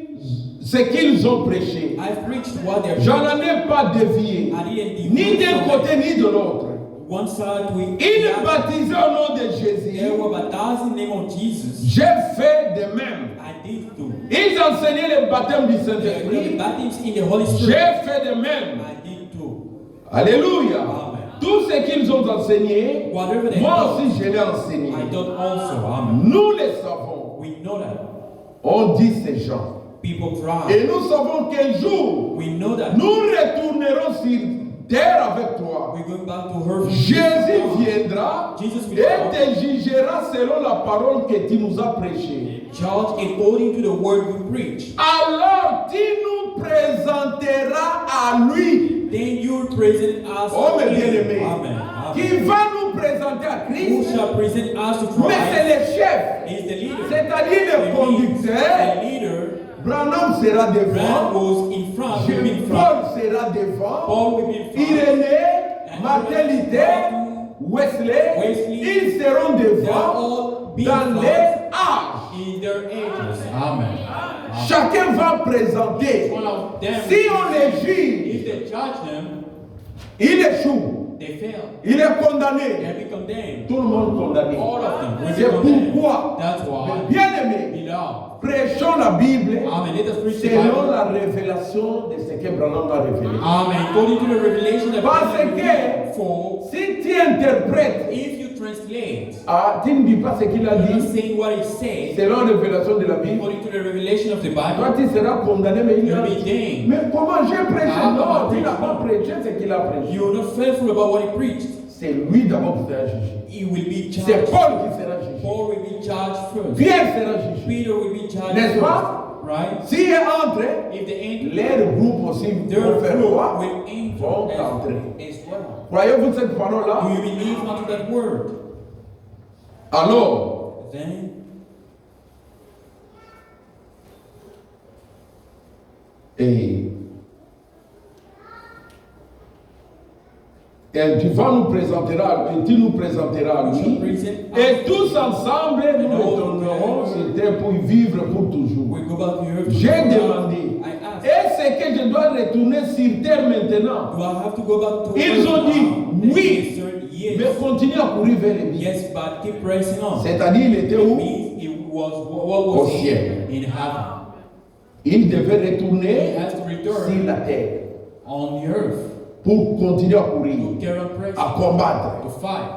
ce qu'ils ont prêché. I've preached what they're Je n'en ai pas dévié, I didn't ni deviate d'un from côté ni de l'autre. one side to Ils the other. baptisaient au nom de Jésus. They were baptized in the name of Jesus. J'ai fait de même. I did too. Ils enseignaient le baptême du The Saint-Esprit. baptism in the Holy J'ai Spirit. fait de même. I did too. Alléluia. Amen. Tout ce qu'ils ont enseigné, Whatever they moi taught, aussi je l'ai enseigné. I taught also. Amen. Nous les savons. We know that. On dit ces gens. People cry. Et nous savons qu'un jour, We know that. nous retournerons sur terre avec toi. We're going back to her. Jésus viendra Jesus will et come. te jugera selon la parole que tu nous as prêchée. Judge according to the word we preach. Alors tu nous présenteras à lui, Then you present us oh to mes him. bien-aimés, Amen. qui Amen. va nous présenter à Who Christ, shall present us to mais c'est Christ? le chef, Is the leader. c'est-à-dire le It means conducteur. the leader. Branham sera Brand devant, was in front. Will be in front. Paul sera devant, Paul will be in front. Irénée, Martin Luther, Wesley, ils seront They'll devant all be dans in les front âges. in their ages. Amen. Chacun va présenter. One of them, Si on les juge, if they judge them, il échoue, they fail. il est condamné. They'll be condemned. Tout le monde condamné. All of them will be C'est condemned. pourquoi, That's why, bien aimé, beloved, prêchons la Bible Amen. Let us preach the selon Bible. la révélation de ce que Branham a révélé. Amen. According to the revelation that Parce we que for, si tu interprètes, if you translate, tu ne dis pas ce qu'il a you're not dit saying what he said selon la révélation de la Bible. according to the revelation of the Toi, Bible. tu seras condamné, mais il You'll a be dit. damned. Mais comment j'ai prêché? Ah, Non, comment tu n'as prêcher? pas prêché ce qu'il a prêché. You're not faithful about what he preached. C'est lui d'abord qui sera jugé. He will be C'est judged. Paul qui sera jugé. Paul will be judged first. Pierre sera jugé. Peter will be judged N'est-ce first. pas? Right? S'il entre, If the angel, leur groupe aussi their vont faire group quoi? will Vont enter entrer. as well. Croyez-vous cette parole-là? Do you believe unto that word? Alors, Then et tu nous présenteras à lui. Et tous ensemble, nous retournerons sur terre pour y vivre pour toujours. we go back to earth. J'ai demandé, I asked, est-ce que je dois retourner sur terre maintenant? do I have to go back to Ils earth ont dit, now? They oui. answered, yes. Mais continue à courir vers les biens. Yes, but keep pressing on. C'est-à-dire, il était It où? means it was what Au was ciel. in heaven. Il devait He retourner has to sur return la terre on the earth pour continuer à courir, to carry on pressing, à combattre. to fight.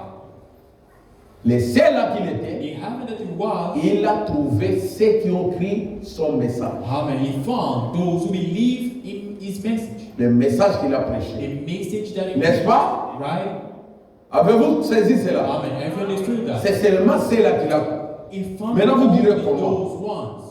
Le seul là qu'il était, In heaven that he was, il a trouvé ceux qui ont pris son message. Amen. He found those who believe in his message. Le message qu'il a prêché. The message that he N'est-ce pas? right? Avez-vous saisi cela? Amen. Have you understood that? C'est seulement ceux-là qu'il a. He found Maintenant, vous direz only comment? those ones.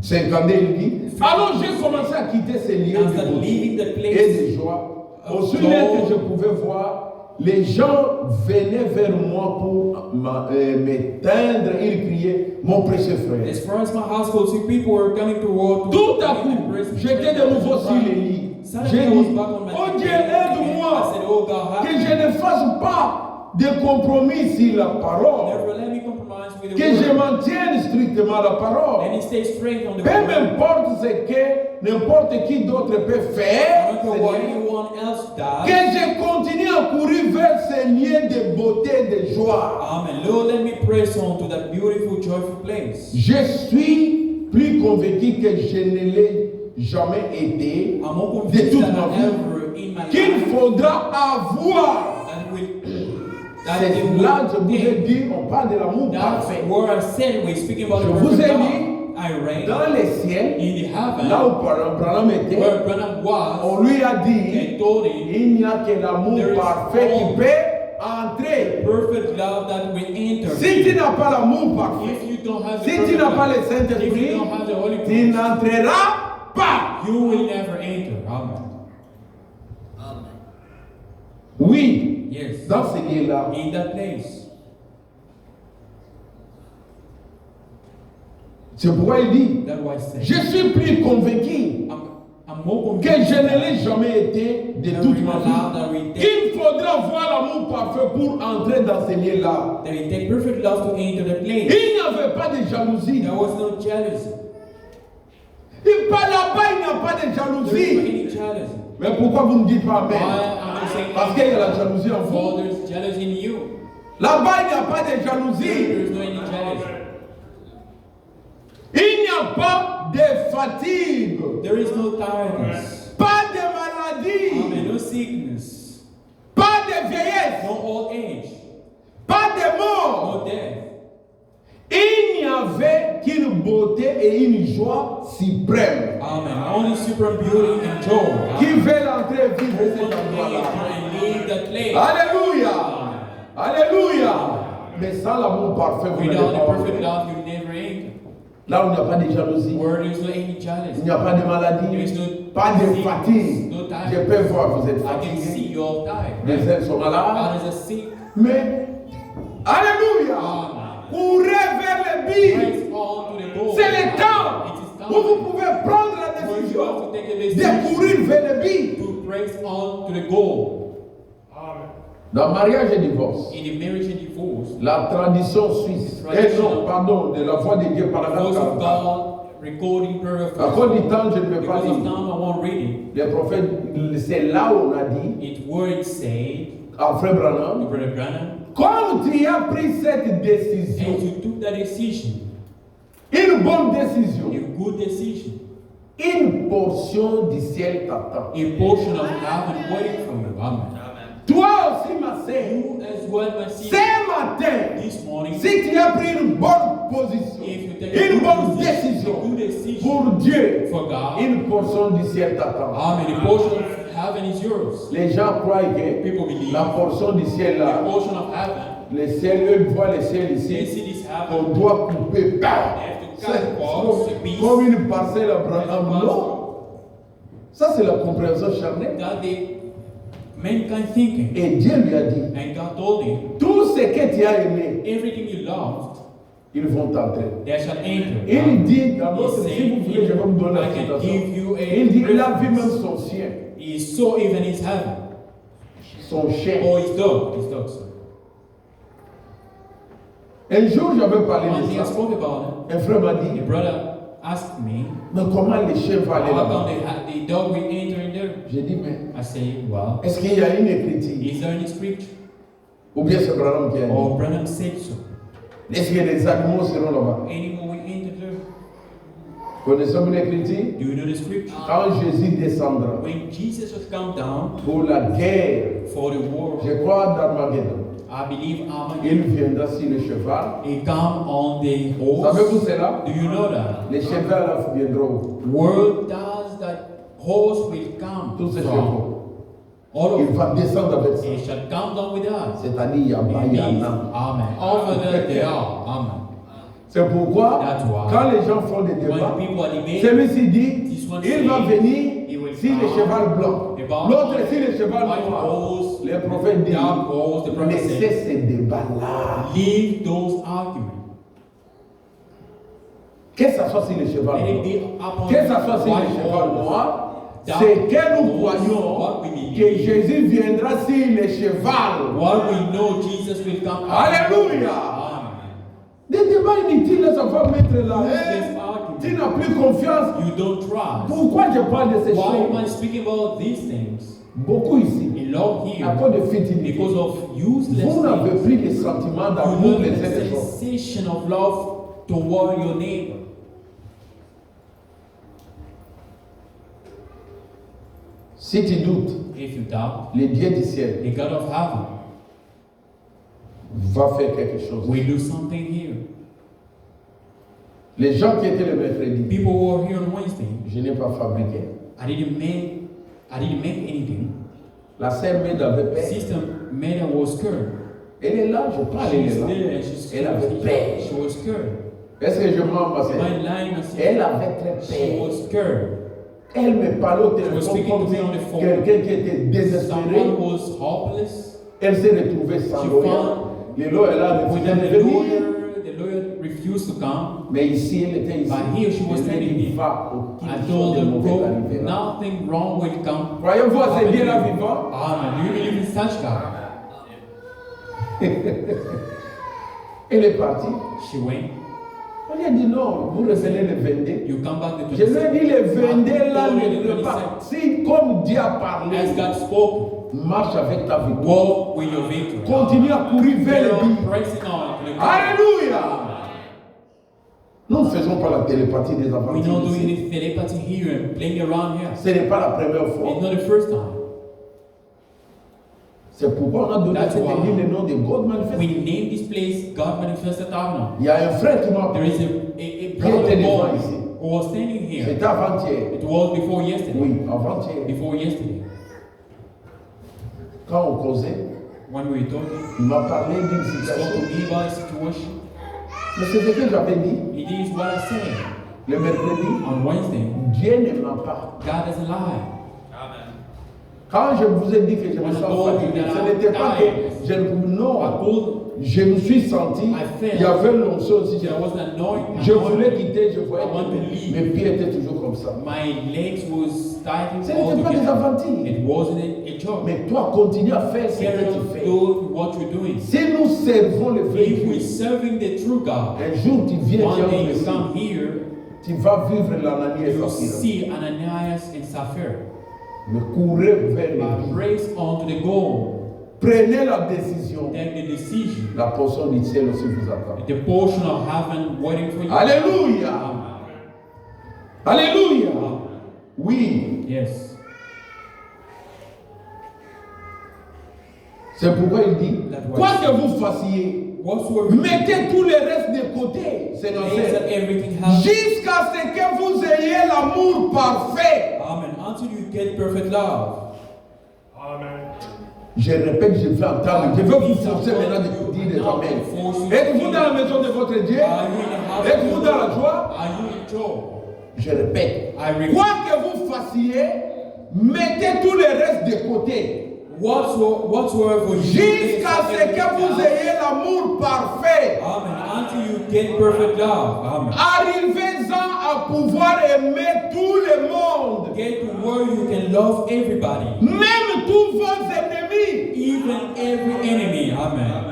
52, il dit, alors j'ai commencé à quitter ces lieux de After beauté leaving the et place de joie. of Au souvenir joy, que je pouvais voir, les gens venaient vers moi pour m'éteindre. Ils criaient, mon précieux frère. as far as my household, see people were coming toward Tout à coup, j'étais de nouveau sur les lits. J'ai dit, oh Dieu, aide-moi, said, oh God, que je ne fasse pas de compromis sur la parole, never let me compromise with the que je word. maintienne strictement la Let parole. me stay straight on the Peu word. m'importe ce que n'importe qui d'autre peut faire, No matter what Seigneur, anyone else does. que je continue à courir vers ces lieux de beauté, de joie. Amen. Lord, let me press on to that beautiful, joyful place. Je suis plus convaincu que je ne l'ai jamais été I'm more de convinced toute than ma vie ever in my qu'il life faudra avoir. C'est là que je vous ai dit, on parle de l'amour That's parfait. where I said we're speaking about Je the vous ai perfect dit, God. I read dans les ciels, in the heaven là où Branham était, where Branham was. on lui a dit, They told him il n'y a que l'amour there is parfait qui all peut entrer. perfect love that will enter. Si tu n'as pas l'amour parfait, If you don't have the si tu perfect n'as pas love, le if Saint-Esprit, you don't have the Holy tu Ghost, n'entreras pas. you will never enter. Amen. Oui, Yes. dans ce lieu-là, In that place. c'est pourquoi il dit, That's why I said. je suis plus convaincu I'm more que convinced je ne l'ai jamais été de that toute we ma will vie. love, that we take, Il faudra voir l'amour parfait pour entrer dans ce lieu-là. that we take perfect love to enter the place. Il n'y avait pas de jalousie. There was no jealousy. Et par là-bas, il n'y a pas de There was no jalousie. any jealousy. Mais pourquoi vous ne dites pas Why Amen? am I saying Parce qu'il y a la jalousie en for vous. there's jealousy in you? Là-bas, il n'y a pas de jalousie. There's no any jealousy. Il n'y a pas de fatigue. There is no tiredness. Pas de maladie. Amen. No sickness. Pas de vieillesse. No old age. Pas de mort. No death. Il n'y avait qu'une beauté et une joie suprême. Amen. Only supreme beauty and joy. Qui veut entrer et vivre Who cet will endroit-là? enter and leave that place. Alléluia. Alléluia. Mais sans l'amour parfait, vous n'allez Without pas the perfect entrer. love, you never enter. Là où il n'y a pas de jalousie, Where there is no any il jealousy. n'y a pas de There maladie, is no pas de sickness, fatigue. no Je tiredness. peux voir, vous êtes I can see fatigués. you all tired. Les uns sont malades. Others are sick. Mais, Alléluia. Amen. Courez vers le but. Press on to the goal. C'est le temps It is où vous time pouvez prendre la for you décision to take a de decision courir vers le but. to press on to the goal. Dans mariage et divorce, In the marriage and divorce, la tradition suisse, non, pardon, de la voix de Dieu par la voice of 40. God, recording prayer À cause du temps, je ne vais pas Because of lire. time, I won't read it. Les prophètes, c'est là où on a dit, It word said à Frère to Branham, Brother Branham, quand tu as pris cette décision, and you took that decision, une bonne décision, a good decision, une portion du ciel t'attend. a portion of heaven waiting for you. Amen. Toi aussi, ma sœur, You as well, my sister, ce matin, this morning, si tu as pris une bonne position, if you take a une good bonne decision, décision a good decision pour Dieu, for God, une portion du ciel t'attend. Amen. The portion of heaven is yours. Les gens croient que People believe la portion du ciel the là, portion of heaven, le ciel, eux voient le ciel they ici, see this heaven, on doit couper. they have to cut balls, a piece, Comme une parcelle Abraham. Non. Ça, c'est la compréhension charnelle. that the mankind thinking. Et Dieu lui a dit, And God told him, tout ce que tu as aimé, everything you loved, ils vont t'entrer. they shall enter. Il dit, d'abord, He si said, vous voulez, je vais vous donner la I can citation. give you a Il dit, il a vu même reference. son chien, He saw even his heaven, son chien. or his dog, sorry. Un jour, j'avais parlé One de thing I ça. spoke about Un frère m'a it, a dit, brother asked me, mais comment les chiens vont aller how là-bas? come the dog will enter in there? J'ai dit, mais I say, well, est-ce qu'il y a une écriture? is there any scripture? Ou bien c'est Branham qui a dit? Or Branham said so. Est-ce qu'il y a des animaux seront là-bas? Anyone will enter there. Connaissez-vous l'écriture? Do you know the scripture? Quand Jésus descendra When Jesus has come down pour la guerre, for the war, je crois d'Armageddon, I believe il Armageddon, viendra sur le cheval. he come on the horse. Savez-vous cela? Do you know that? Les chevaux là viendront. Where does that horse will come Tous ces from? chevaux. All of Il them. va descendre avec ça. He shall come down with us. C'est-à-dire, il y a It means, Bayana. Amen. Over there they are. Amen. C'est pourquoi, That's why. quand les gens font des When débats, people are debating, celui-ci dit, this one il va say, venir he will si le come cheval blanc. about L'autre, si le cheval white noir. horse, Les prophètes disent, dark horse, the prophet laissez said, ces débats-là. leave those arguments. Que ça soit si le cheval Let it blanc. be upon Que ça soit si white le cheval horse, noir, dark c'est que nous horse, croyons what we believe. que Jésus viendra si le cheval. What we know, Jesus will come. Alléluia. Amen. Des débats inutiles, ça va mettre là. Useless arguments. Tu n'as plus confiance. You don't trust. Pourquoi je parle de ces Why am I choses? speaking about these things? Beaucoup ici, A lot à here, cause de futilité. because of useless Vous n'avez things. plus les sentiments You d'amour don't les have uns a des autres. sensation of love toward your neighbor. Si tu doutes, If you doubt, le Dieu du ciel the God of heaven va faire quelque chose. will do something here. Les gens qui étaient le mercredi, People who were here on Wednesday, je n'ai pas fabriqué. I didn't make anything. La sœur Meda avait peur. Sister Meda was scared. Elle est là, je parle, elle She's est là. there and she's Elle avait scared. peur. She was scared. Est-ce que je mens, ma Am sœur? I lying or something? Elle avait très She peur. was scared. Elle me parlait au She was téléphone speaking comme to me on the si phone. quelqu'un qui était désespéré. Someone was hopeless. Elle s'est retrouvée sans She lawyer. found- Le lawyer elle a refusé Without de the venir. lawyer, the lawyer refused to come. Mais ici, elle était ici. But here she was Elle lui standing dit, here. va, aucune I chose told de them, mauvais go, arrivera. nothing wrong will come. Croyez-vous à ce Dieu là vivant? Amen. Do you believe in such God? Elle est partie. She went. On lui a dit non, vous revenez le 22. You come back the Je lui ai dit le 22 là, I told ne you the peut pas. 27. Si comme Dieu a parlé, As God spoke, marche avec ta victoire. walk with your victory. Continue à courir vers Keep le but. on pressing on to the goal. Alléluia. Nous ne faisons pas la télépathie des We don't do aventures. any telepathy here and playing around here. Ce n'est pas la première fois. It's not the first time. C'est pourquoi on a donné à That's cette why. église le nom de God Manifest. We name this place God Manifested Tabernacle. Il y a un frère qui m'a There is appelé. a brother était devant boy ici. who was standing here. C'était avant-hier. It was before yesterday. Oui, avant-hier. Before yesterday. Quand on causait, When we were talking, il m'a parlé d'une he spoke to situation. me about a situation. Mais c'est ce que j'avais dit It is what I said le mercredi. on Wednesday. Dieu ne ment pas. God doesn't lie. Quand je vous ai dit que je me sens fatigué, ce n'était pas que je ne non. I told Je me suis senti, il y avait l'onction aussi. there was an anointing. Je voulais quitter, je voyais I want to que leave. mes pieds étaient toujours comme ça. My legs was tightened Ce all n'était pas des together. aventures. It wasn't a joke. Mais toi, continue à faire ce Carry que tu on fais. doing what you're doing. Si nous servons le vrai If we're Dieu, serving the true God, un jour tu viens, tu one as day un you Messie, come here, tu vas vivre l'année et you Saphira. see Ananias and Sapphira. Mais courez vers le But but. race on to the goal. Prenez la décision. Take the decision. La portion du ciel aussi vous attend. The portion of heaven waiting for you. Alléluia. Alléluia. Amen. Oui. Yes. C'est pourquoi il dit, That's why- quoi que vous fassiez, Whatsoever mettez tous les restes de côté. C'est dans things that everything happens. jusqu'à ce que vous ayez l'amour parfait. Amen. Until you get perfect love. Je répète, je vais entendre. Je vais vous forcer maintenant de dire des amen. Êtes-vous dans la maison de votre Dieu? Are you in the house? Êtes-vous dans la joie? Are you in joy? Je répète. I repeat. Quoi que vous fassiez, mettez tous les restes de côté. Whatsoever you Jusqu'à ce que vous ayez l'amour parfait. Amen. Until you get perfect love. Amen. Arrivez-en à pouvoir aimer tout le monde. Get to where you can love everybody. Même tous vos ennemis. Even every enemy. Amen.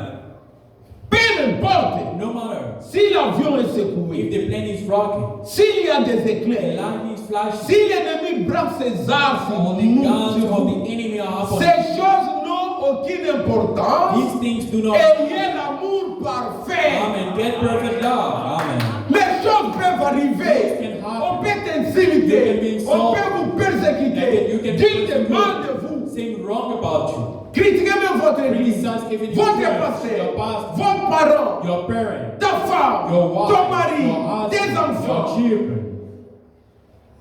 Peu importe. No matter Si l'avion est if secoué, the plane is rocking, s'il y a des the éclairs, lightning is flashing, si l'ennemi braque ses armes sur all the nous, guns sur of vous, the enemy are upon ces choses n'ont aucune importance. these things do not. Ayez l'amour parfait. Amen. Get perfect love. Amen. Les choses peuvent arriver. On peut t'insulter. On peut vous persécuter. You can Dites mal de vous. saying wrong about you. Critiquez même votre église, Criticize even your votre church, pasteur, your pastor, vos parents, your parents, ta femme, your wife, ton mari, your tes husband, your enfants. children.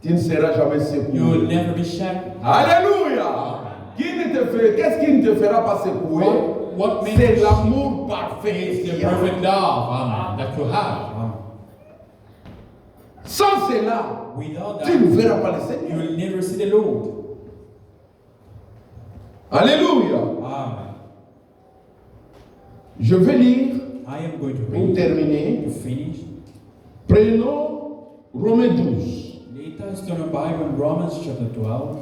Tu ne seras jamais You will secoué. never be shaken. Alléluia. Qu'est-ce qui ne te fera pas secouer? What makes C'est l'amour parfait. the perfect love, amen, that you have. Amen. Sans cela, Without tu ne that, verras pas le you Seigneur. will never see the Lord. Alléluia. Amen. Je vais lire, I am going to pour read terminer, to finish. prenons Romains 12. Later, turn your Bible in Romans chapter 12.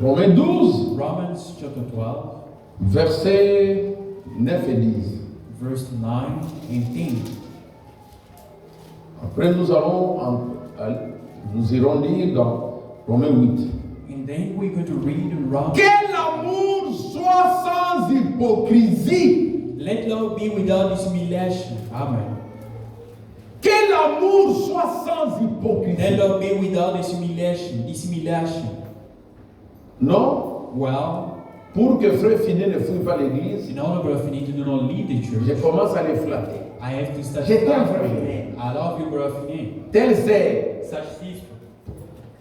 Romains 12, Romans chapter 12, versets 9 et 10. verse 9 and 10. Après, nous irons lire dans Romains 8. And then we're going to read in Romans. Quel amour soit sans hypocrisie. Let love be without dissimulation. Amen. Quel amour soit sans Let hypocrisie. love be without dissimulation. Dissimulation. Non, Well, pour que frère Finet ne fouille pas l'église, in order for Finet to not leave the je church, commence à les flatter. I have to start. Je t'aime, frère Finet. I love you, brother Finet. Telle c'est, Such sister.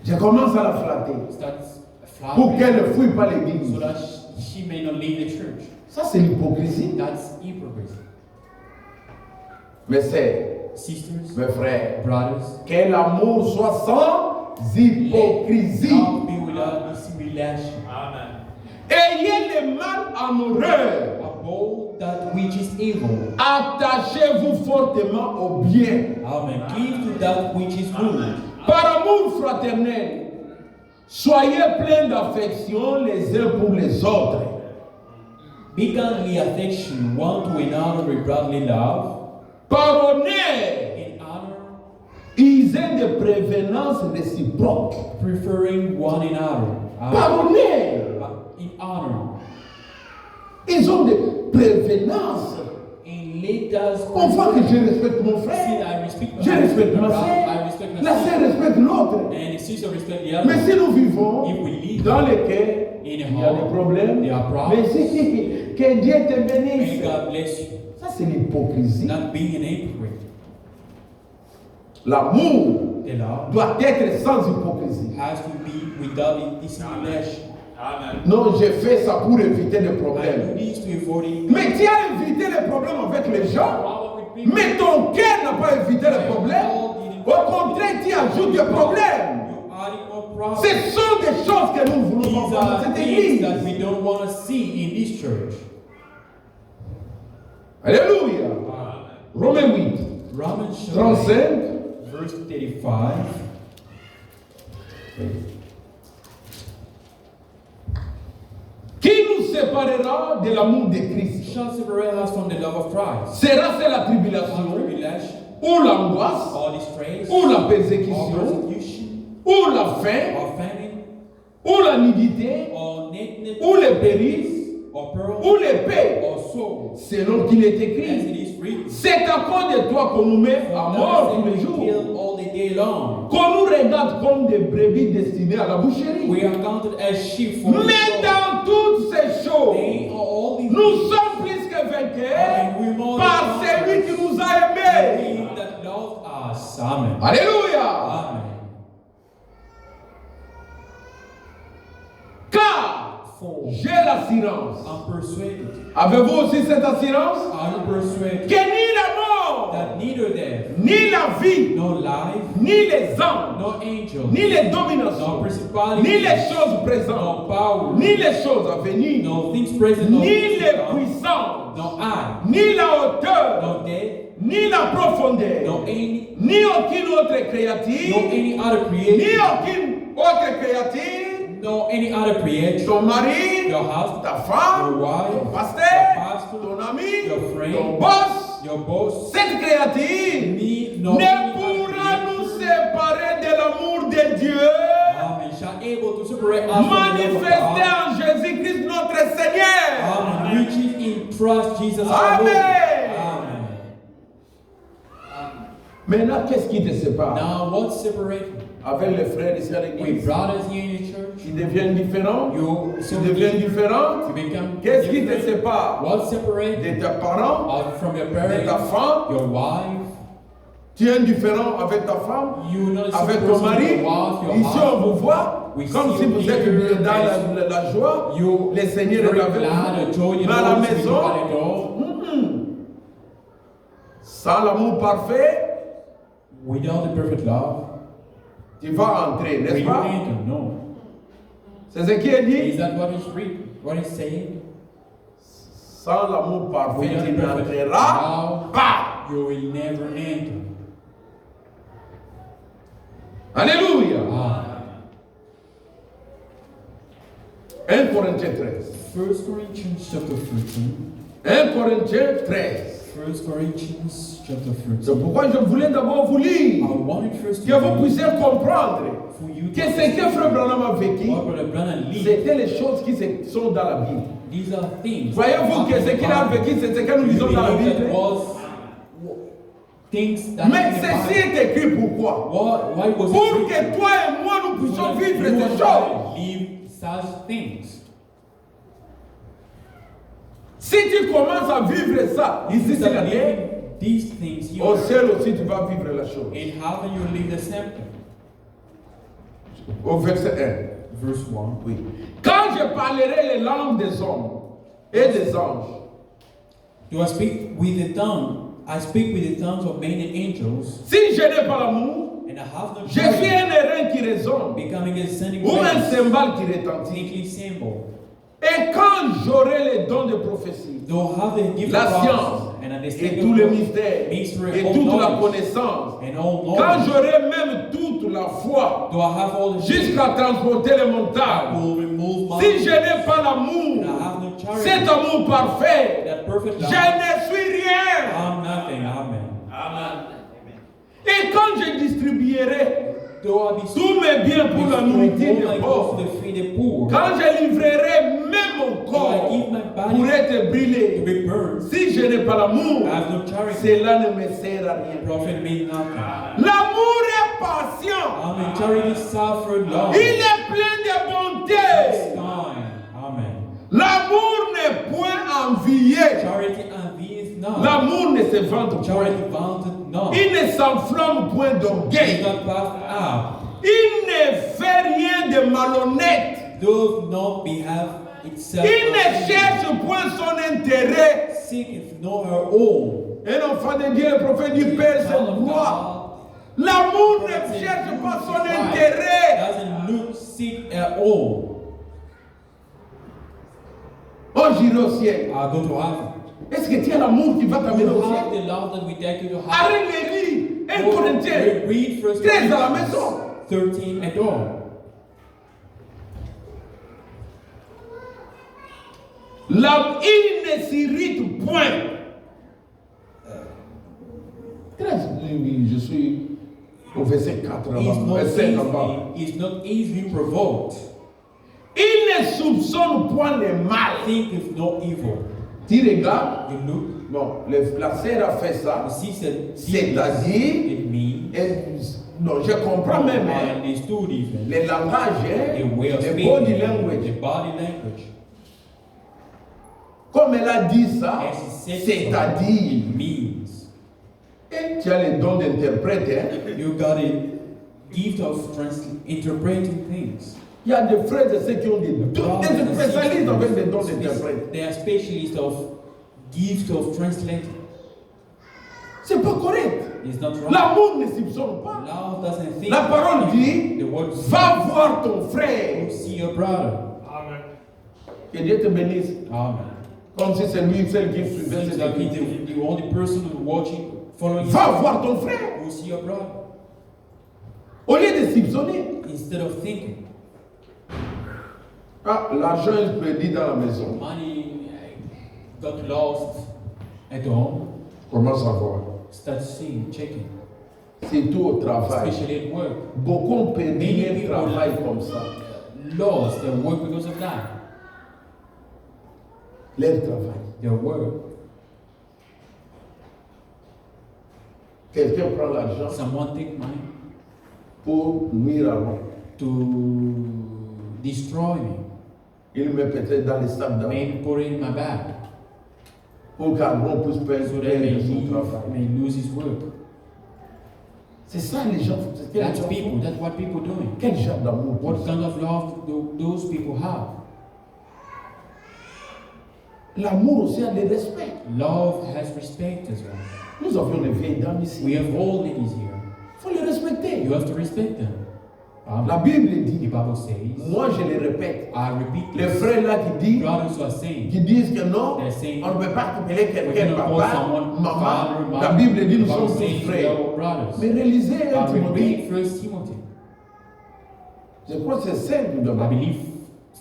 je commence à la flatter. Start Pour flattering qu'elle ne fouille pas l'église. so that she may not leave the church. Ça, c'est l'hypocrisie. That's hypocrisy. Mais c'est, Sisters, mes frères, brothers, quel amour soit sans hypocrisie. love be without dissimulation. Ayez le mal en horreur. Abhor that which is evil. Attachez-vous fortement au bien. Amen. Cleave to that which is good. Par amour fraternel, soyez pleins d'affection les uns pour les autres. Be kindly affection one to another with brotherly love. Par honneur, In honor, usez de prévenance réciproque. preferring one another. Par honneur, In honor. ils ont de prévenance. And let us On voit que je respecte mon See, frère. I respect Je respecte ma brother, I sœur. respect my La sister, sœur respecte l'autre. and the sister respect the Mais other. si nous vivons If we live dans lesquels in a il y a des home, problèmes, there are problems. mais si, que Dieu te May bénisse. God bless you. Ça, c'est l'hypocrisie. Not being an hypocrite. L'amour The love doit être sans hypocrisie. has to be without dissimulation. Non, j'ai fait ça pour éviter les I do problèmes. this to avoid it. Mais tu as évité les problèmes avec les gens. Problem with people. Mais ton cœur n'a pas évité les problèmes. Au contraire, tu ajoutes des problèmes. You are more problems. Ce sont des choses que nous voulons These pas are dans cette things that église. we don't want to see in this church. Alléluia. Romains 8, Romans 35. verse 35. Qui nous séparera de l'amour de Christ? Shall separate us from the love of Christ. Sera-ce la Or tribulation, tribulation, ou l'angoisse, or distress, ou la or persécution, persecution, ou la faim, or famine, ou la nudité, or nakedness, ou les périsses, or peril, ou l'épée, or sword. selon qu'il est As it écrit. is written, C'est à cause de toi qu'on nous met à mort tous les we jours, kill all the day long. qu'on nous regarde comme des brebis destinées à la boucherie. We are counted as sheep for the Mais slaughter. dans toutes ces choses, They are all these nous things. sommes plus que vainqueurs And we more par than celui qui nous a aimés. He that loved us. Amen. Alléluia. Amen. Car For j'ai l'assurance. I'm persuaded. Avez-vous aussi cette assurance? I'm persuaded Que ni la mort, that neither death, ni la vie, nor life, ni les anges, nor angels, ni les nor dominations, principalities, ni les choses nor présentes, power, ni les choses à venir, nor things present, nor ni things to les come, puissances, nor height, ni la hauteur, nor depth, ni la profondeur, nor any, ni aucune autre nor créature, any other ni creation, aucune autre créature, nor any other creation, ton mari, your husband, ta femme, your wife, ton your pasteur, pastor, ton ami, your friend, ton boss, your boss, cette créature me, nor ne any other pourra nous creature, séparer de l'amour de Dieu Amen, shall able to separate us from the love of manifesté God. en Jésus-Christ notre Seigneur. Amen. Which is in Christ Jesus our Lord. Amen. Amen. Maintenant, qu'est-ce qui te sépare Now, what's separating? avec les frères ici à With l'église? brothers here in the church, Ils deviennent différents. you Tu deviens différent. you become Qu'est-ce qui te different. sépare What's separating? de tes parents, From your de ta parents, femme? your wife. Tu es indifférent avec ta femme, You know, avec ton mari. your wife, your Ici, on husband. vous voit We comme see si you vous êtes here dans la joie. You Le Seigneur est very avec glad vous. to join Mais the à la Lord to be maison, at the door. sans l'amour parfait, Without the perfect love, tu vas entrer, n'est-ce Will you pas? enter? No. C'est ce qui est Is dit. that what is written? What is saying? Sans l'amour parfait, Without tu perfect n'entreras love, pas. you will never enter. Alléluia. Ah. 1 Corinthiens 13. 1 Corinthians chapter 13. 1 Corinthiens 13. 1 Corinthians chapter C'est 13. pourquoi je voulais d'abord vous I lire, wanted first que to vous read puissiez comprendre for you que to ce que Frère Branham a vécu, what Brother Branham lived. c'était les choses qui sont dans la Bible. These are things. Voyez-vous que ce qu'il a vécu, c'est ce que nous You lisons dans la believe Bible. that was things that Mais in the ceci Bible. est écrit pourquoi? Why was Pour it que written? toi et moi nous puissions So that vivre you ces and choses. I live such things. Si tu commences à vivre ça, ici sur la terre, These things here au ciel aussi tu vas vivre la chose. in heaven you live the same thing. Au verset 1. Verse 1. Oui. Quand je parlerai les langues des hommes et des anges, Do I speak with the tongue? I speak with the tongues of men and angels, si je n'ai pas l'amour, and I have no je suis charity, un airain qui résonne becoming a sounding ou un brass, cymbale qui retentit. tinkling cymbal. Et quand j'aurai les dons de prophétie, Though I have the gift la of science prophecy and et understanding tous les of mystères mystery, et all toute la knowledge, connaissance, and all quand knowledge, j'aurai même toute la foi though I have all the jusqu'à transporter les I montagnes, will remove my si je n'ai pas and I l'amour, have no charity. cet amour parfait, That perfect je love, ne suis rien. I'm nothing. Amen. Et quand je distribuerai Though I be tous mes biens pour la nourriture des pauvres, to feed the poor, quand je livrerai même mon though corps I give my pour body être to brûlé, be burned, si je n'ai pas l'amour, I have no charity. cela ne me sert à rien. Profit means nothing. L'amour est patient. Amen. Charity suffered long. Il est plein de bonté. It's kind. Amen. L'amour n'est point envié. Charity envies not. L'amour ne se vante point. Charity vaunted not. Il ne s'enflamme point Is d'orgueil. not puffed up. Il ne fait rien de malhonnête. Does not behave itself. Il ne cherche point son intérêt. Seeketh not her own. Un enfant de Dieu, le prophète du Père, Child c'est of moi. God L'amour ne cherche pas son intérêt. doesn't look seek at all. On j'irai au ciel. I go to heaven. Est-ce que tu as l'amour qui va t'amener You au have ciel? the love that we take you to heaven. Arrête les lire. 1 Corinthiens Read 1 13 à la Corinthians maison. 13 at all. Il ne s'irrite point. 13, je suis au verset 4 He's là-bas, not verset là-bas. easily, he's not easily provoked. Il ne soupçonne point le mal. Thinketh no evil. Tu regardes, You look, non, la sœur a fait ça, you see, c'est-à-dire, it means, non, je comprends même, I hein, understood even le langage, the way of le speaking, body the language. body language. Comme elle a dit ça, As he said so, c'est-à-dire, it means et tu as le don d'interprète, hein. you got a gift of interpreting things. Il y a des frères et sœurs qui ont des dons, Brothers and des spécialistes avec des dons sisters, d'interprète. they are specialists of gift of translating. C'est pas correct. It's not wrong. L'amour ne soupçonne pas. Love doesn't think. La parole dit, The word va voir ton frère. see your brother. Que Dieu te bénisse. Amen. Comme si c'est lui seul qui suivait Seems cette like he's activité. the only person who's watching, following. Va voir ton frère. Who see your brother Au lieu de soupçonner. instead of thinking. Ah, l'argent est perdu dans la maison. Money got lost at home. Commence à voir. Start seeing, checking, Surtout au travail. especially at work. Beaucoup ont perdu Many un people travail comme ça. lost their work because of that. Leur travail. Their work. Quelqu'un prend l'argent Someone take money pour nuire à l'homme. to destroy me. Il met peut-être dans les sacs d'argent Maybe put it in my bag pour qu'Aaron puisse so perdre that son travail. may lose his work. C'est ça les gens. Quel That's genre- people. That's what people doing. Quel genre d'amour? What kind of love do those people have? L'amour aussi a des respects. Love has respect as well. Nous avions les vieilles dames ici. We have all ladies here. Il faut les respecter. You have to respect them. La Bible The dit, Bible says, moi je le répète, I repeat les this, frères là brothers who are saying, qui disent que non, they're saying, on ne peut pas appeler we quelqu'un cannot call papa, someone maman. father, mother. La Bible dit The nous Bible sommes says tous we frères. are brothers. Mais réalisez un But we Timothée, read 1 Timothy. je crois que c'est 5 I d'abord. believe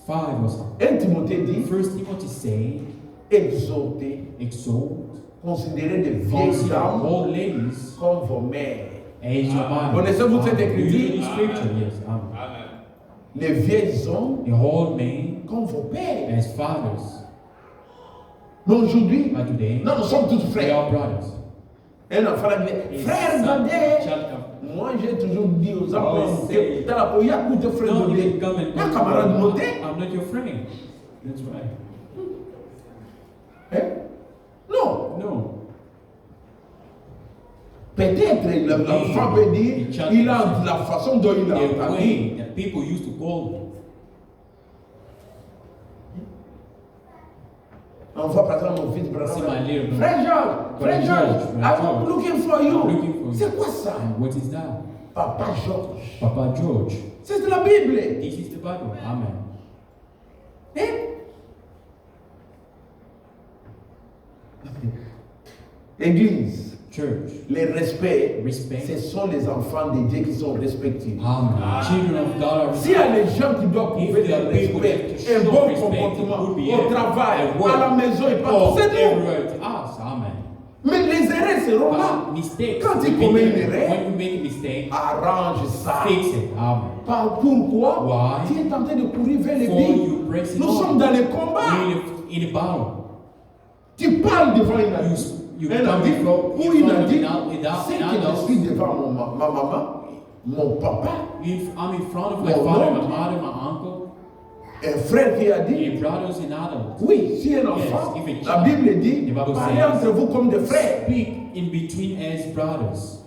5 or something. 1 Timothée dit, 1 Timothy say, exhortez, exalt, considérez des vieilles consider dames old ladies comme vos mères. as your mother. Connaissez-vous cette Do you écriture? read the scripture? Yes. Les vieills hommes The old men comme vos pères. as fathers. Mais aujourd'hui, But today, non, nous sommes tous we frères. are brothers. Un enfant a dit, His frère son, Dadé. child come. Moi, j'ai toujours dit aux enfants, Always say, dans la peau, il y a beaucoup de frères No, you Dadé. can come and Il y a un camarade noté. I'm not your friend. That's right. Hein? Non. No. Peut-être l'enfant peut dire, il a la façon dont il a The entendu. way that people used to call me. On voit par exemple mon fils, See my little brother. frère Georges, frère Georges, I'm looking for I'm you. looking for you. C'est quoi ça? And what is that? Papa Georges. Papa George. C'est de la Bible. This is the Bible. Amen. Hein? Église, Church. le respect, Respect. ce sont les enfants de Dieu qui sont respectés. Amen. Children of God are S'il y a des gens qui doivent If prouver there le are people respect, that un show bon respect, comportement it would be au travail, at work, à la maison et or partout, c'est nous. everywhere to us. Amen. Mais les erreurs seront là. But mistakes. Quand will il be commet une there. erreur, When you make a mistake, arrange ça. fix it. Amen. Pourquoi? Why? Tu es en train de courir vers les For billes. you press it Nous on. sommes dans les combats. In a battle. Tu parles devant une amie. You Un come ami before ou une amie. without C'est que je suis devant ma maman, mon papa, I'm in front of my Mon father, oncle. my mother, my uncle, un frère qui a dit, your brothers and others. oui, si un enfant, if a la child- Bible dit, the Bible parlez says, entre vous comme des frères. Speak in between as brothers.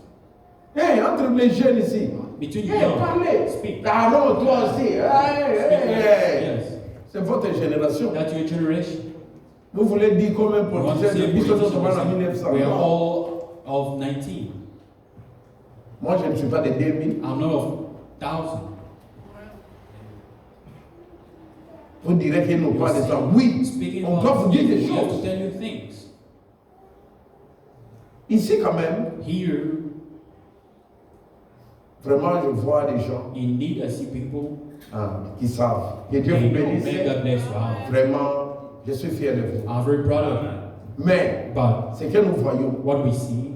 Hey, entre les jeunes ici. Between Hey, young. parlez. Speak. Aaron, toi aussi. Hey, Speak. hey. Yes. C'est votre génération. That's your generation. Vous voulez dire comme un You want to politicien see de a Bissau politician Somal en say, 1900. we are Non. all of 19. Moi, je ne suis pas de 2000. I'm not of 1000. Vous direz qu'il nous parle de ça. Oui, Speaking on doit vous about dire this, des we have to choses. tell you things. Ici, quand même, Here, vraiment, je vois des gens indeed, I see people. qui savent. Que Dieu They vous know. bénisse. May God bless you. Amen. Vraiment, je suis fier de vous. I'm very proud of you. Mais, But ce que nous voyons what we see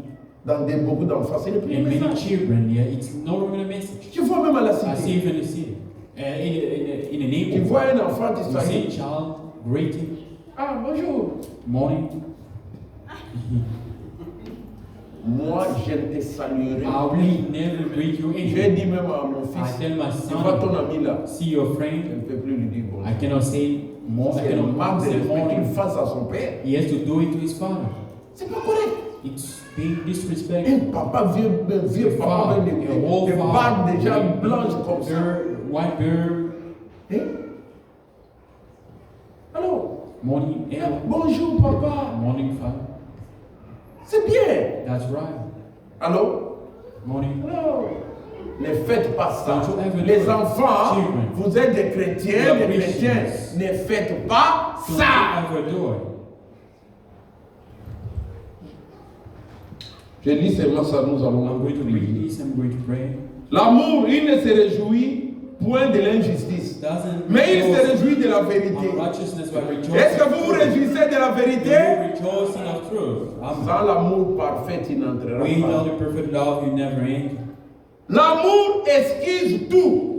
dans beaucoup d'enfants, c'est le premier in many message. children, yeah, it's no longer a message. Tu vois même à la I see cité. even in the city, in a Tu neighborhood. vois un enfant You see d'Israël. a child greeting, Ah, bonjour. morning. Moi, je te saluerai. I will never greet you Je anymore. dis même à mon I fils, tell my tu vois ton son, ami là, see your je ne friend. peux plus lui dire bonjour. I cannot say more. I C'est le manque cannot de say respect qu'il morning. fasse à son père. He has to do it to his father. C'est pas correct. It's being disrespectful. Un papa vieux papa avec des bagues déjà blanches comme ça. Beard, white beard, Hein? Alors, morning, ale, bonjour papa. morning father. C'est bien. That's right. Alors, Morning. ne faites pas ça. Don't you ever do Les it. enfants, Children. vous êtes des chrétiens, We are des chrétiens. Christians. Ne faites pas Don't ça. you ever do it. Je lis seulement ça, nous allons I'm going to read this. I'm going to pray. L'amour, il ne se réjouit point de l'injustice, Doesn't mais il se rejoice réjouit de la vérité. on righteousness by rejoicing. Est-ce que vous vous réjouissez de la Do vérité? you rejoicing of truth? Amen. Sans l'amour parfait, il n'entrera Without pas. the perfect love, you never enter. L'amour esquisse tout.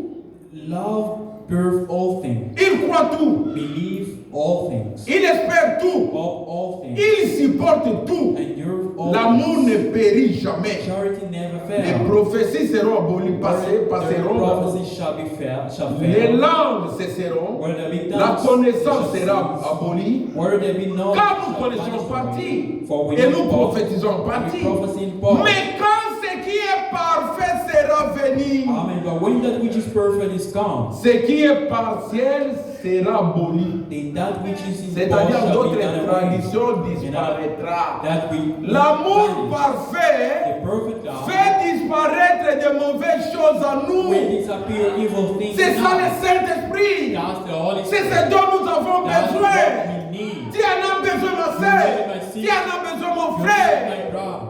Love birth all things. Il croit tout. Believe all things. Il espère tout. Hope all things. Il supporte tout. Endure all L'amour things. ne périt jamais. Charity never Les fails. prophéties seront abolies, The passeront. prophecy shall be fail. Shall Les fail. langues cesseront. Where there be La tongues, connaissance they shall sera cease. abolie. Where there be no Car nous connaissons partie. For we Et know nous part. prophétisons We partie. prophesy in part. Mais quand ce qui est parfait sera venu, Amen. But when that which is perfect is come, ce qui est partiel sera aboli. then that which is in part C'est-à-dire shall d'autres be done away. traditions disparaîtra. That we L'amour vanish. parfait The perfect love fait disparaître disparaître de mauvaises choses en will nous. disappear evil things. C'est in ça us. le Saint-Esprit. That's the Holy C'est Spirit. ce dont nous avons That's besoin. what we need. Tu en as besoin, ma soeur. Tu en as besoin, mon You frère. need my brother.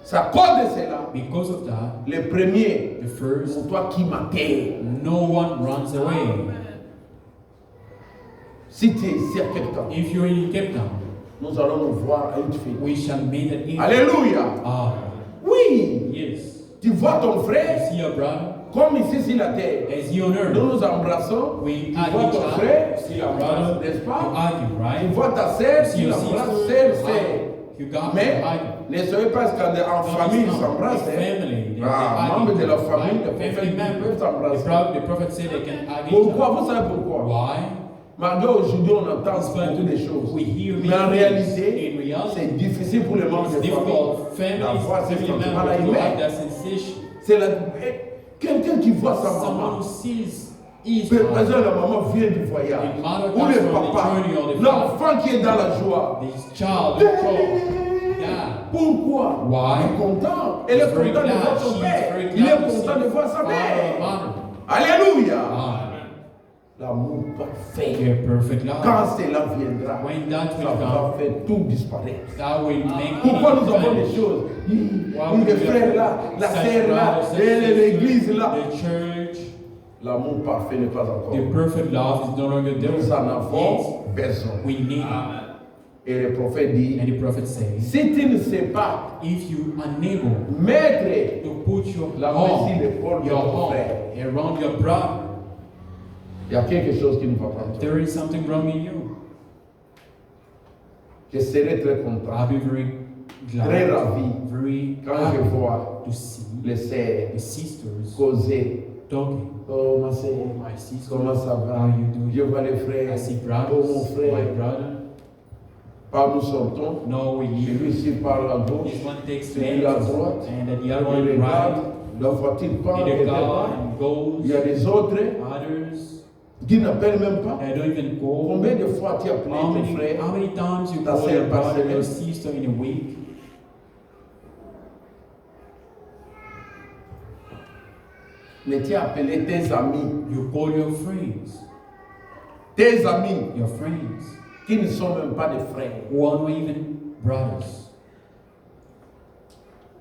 C'est à cause de cela. Because of that, Le premier, the first, pour toi qui m'attends. no one runs away. Si tu es ici à quelque temps, If you're in Cape Town, nous allons nous voir à une fille. we shall meet at evening. Alléluia. Ah, Oui. yes. Tu vois ton You frère see your brother comme ici sur la terre. as he on Nous earth. nous embrassons. We Tu hug vois each ton other. frère, You see tu your l'embrasses, brother. n'est-ce You pas? argue, Tu right? vois ta sœur, You see tu your l'embrasses, sister. sœur. You got Mais to argue. ne soyez pas scandés, en famille ils s'embrassent. hein. Family. Membres de la famille, les Family prophètes members. peuvent s'embrasser. The prophet said they can hug each Pourquoi? other. Vous savez pourquoi? Why? Malgré aujourd'hui on entend Despite beaucoup de choses. we hear Mais en many things, réalité, in reality, c'est difficile pour les membres it's de difficult famille d'avoir ces family sentiments-là members to have humains. that sensation. C'est quelqu'un qui voit sa Someone maman. who sees his Par exemple, mother, la maman vient du voyage. The mother Ou comes le from the papa, journey or the l'enfant qui est dans la joie. this child, the child, yeah. Pourquoi? Why? Il est content. Elle est He's very contente de glad. voir son She's père. very Il est glad to content see de voir sa father or mère. mother. Alléluia. Ah, L'amour parfait. your perfect love. Quand cela viendra, When that ça will va come, faire tout disparaître. that will make Pourquoi nous it avons des vanish. choses? Why Le would frère we là, la such sœur là, brothers and et l'église sisters, là. the church, L'amour parfait n'est pas encore. the perfect love is no longer there. Nous en Yes, avons besoin. we need it. Et le prophète dit, And the prophet says, si tu ne sais pas if you unable mettre to put your la main sur arm, l'épaule de your ton arm frère, around your brother, il y a quelque chose qui ne va pas. en toi. there is something wrong in you. Je serai très content, I'll be very très glad, ravi very quand je happy vois to see les sœurs the sisters causer. talking. Oh ma sœur, Oh, my sister, comment ça va? how you doing? Je vois les frères. I see Oh brothers, mon my frère. brother. Par nous sortons. No, we leave. Celui-ci parle à gauche. This one takes Celui left, à droite. and then the Il other one regarde. right. La voiture part In et the démarre. car and goes. Il y a des autres Others, qui n'appellent même pas. they don't even call. Combien de fois tu as appelé ton frère? How many times you Ta call sœur your par brother, semaine? your sister in a week? Mais tu as appelé tes amis. You call your friends, Tes amis your friends, qui ne sont même pas des frères. who are not even brothers.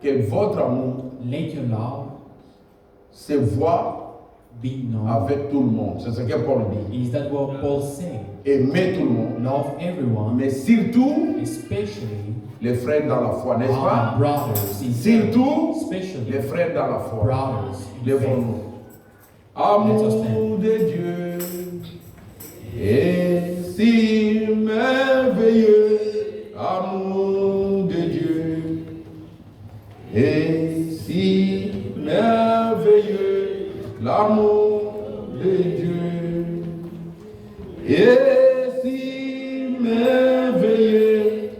Que votre amour Let your love se voit be known. avec tout le monde. C'est ce que Paul dit. Is that what Paul said? Aimer tout le monde. Love everyone, Mais surtout especially les frères dans la foi, n'est-ce our pas? brothers. In Surtout especially les frères dans la foi. brothers. in faith. Lèvons-nous. Amour de Dieu est si merveilleux. Amour de Dieu est si merveilleux. L'amour de Dieu est si merveilleux.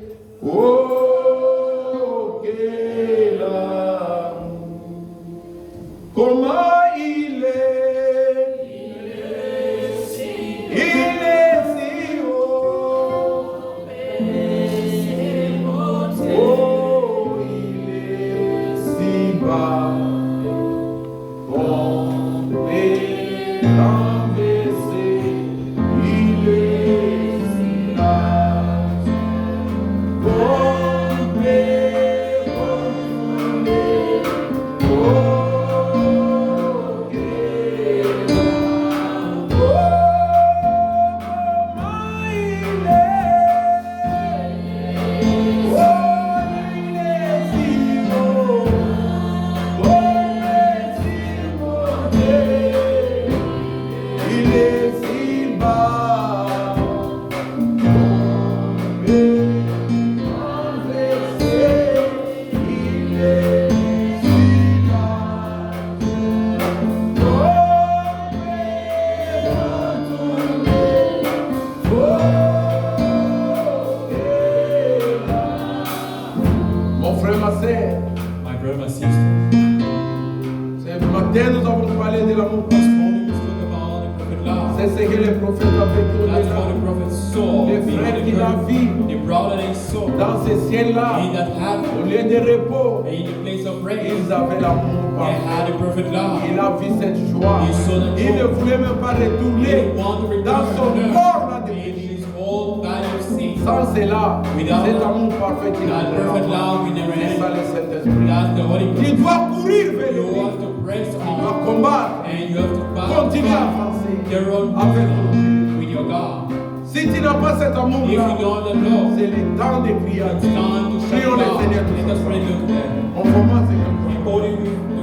Oh, quel amour! Comment il est si haut. Oh, il est si bas. Comprenez prophète a vécu That's what au-delà. the prophet saw. Les behind frères the qu'il a curtain. vus The brother they saw dans ce ciel-là, in that au heaven, lieu de repos, in the place of rest, ils avaient l'amour they parfait. had a perfect love. Il a vu cette joie. He saw the Il ne joy. voulait même pas He retourner didn't want to return dans son to corps là de in péché. his whole body of sin. Sans cela, Without cet that- amour parfait qui that perfect love will never C'est ça end. le Saint-Esprit. That's the Holy Tu Ghost. dois courir vers You lui. have to press Tu dois on combattre. and you have to Continue à fight avancer your own avec ton Dieu. with your God. Si tu n'as pas cet If amour-là, you don't have love, c'est le temps de prier à it's Dieu. time to shut Prions le down. Seigneur. Let us pray together. On commence comme ça. According with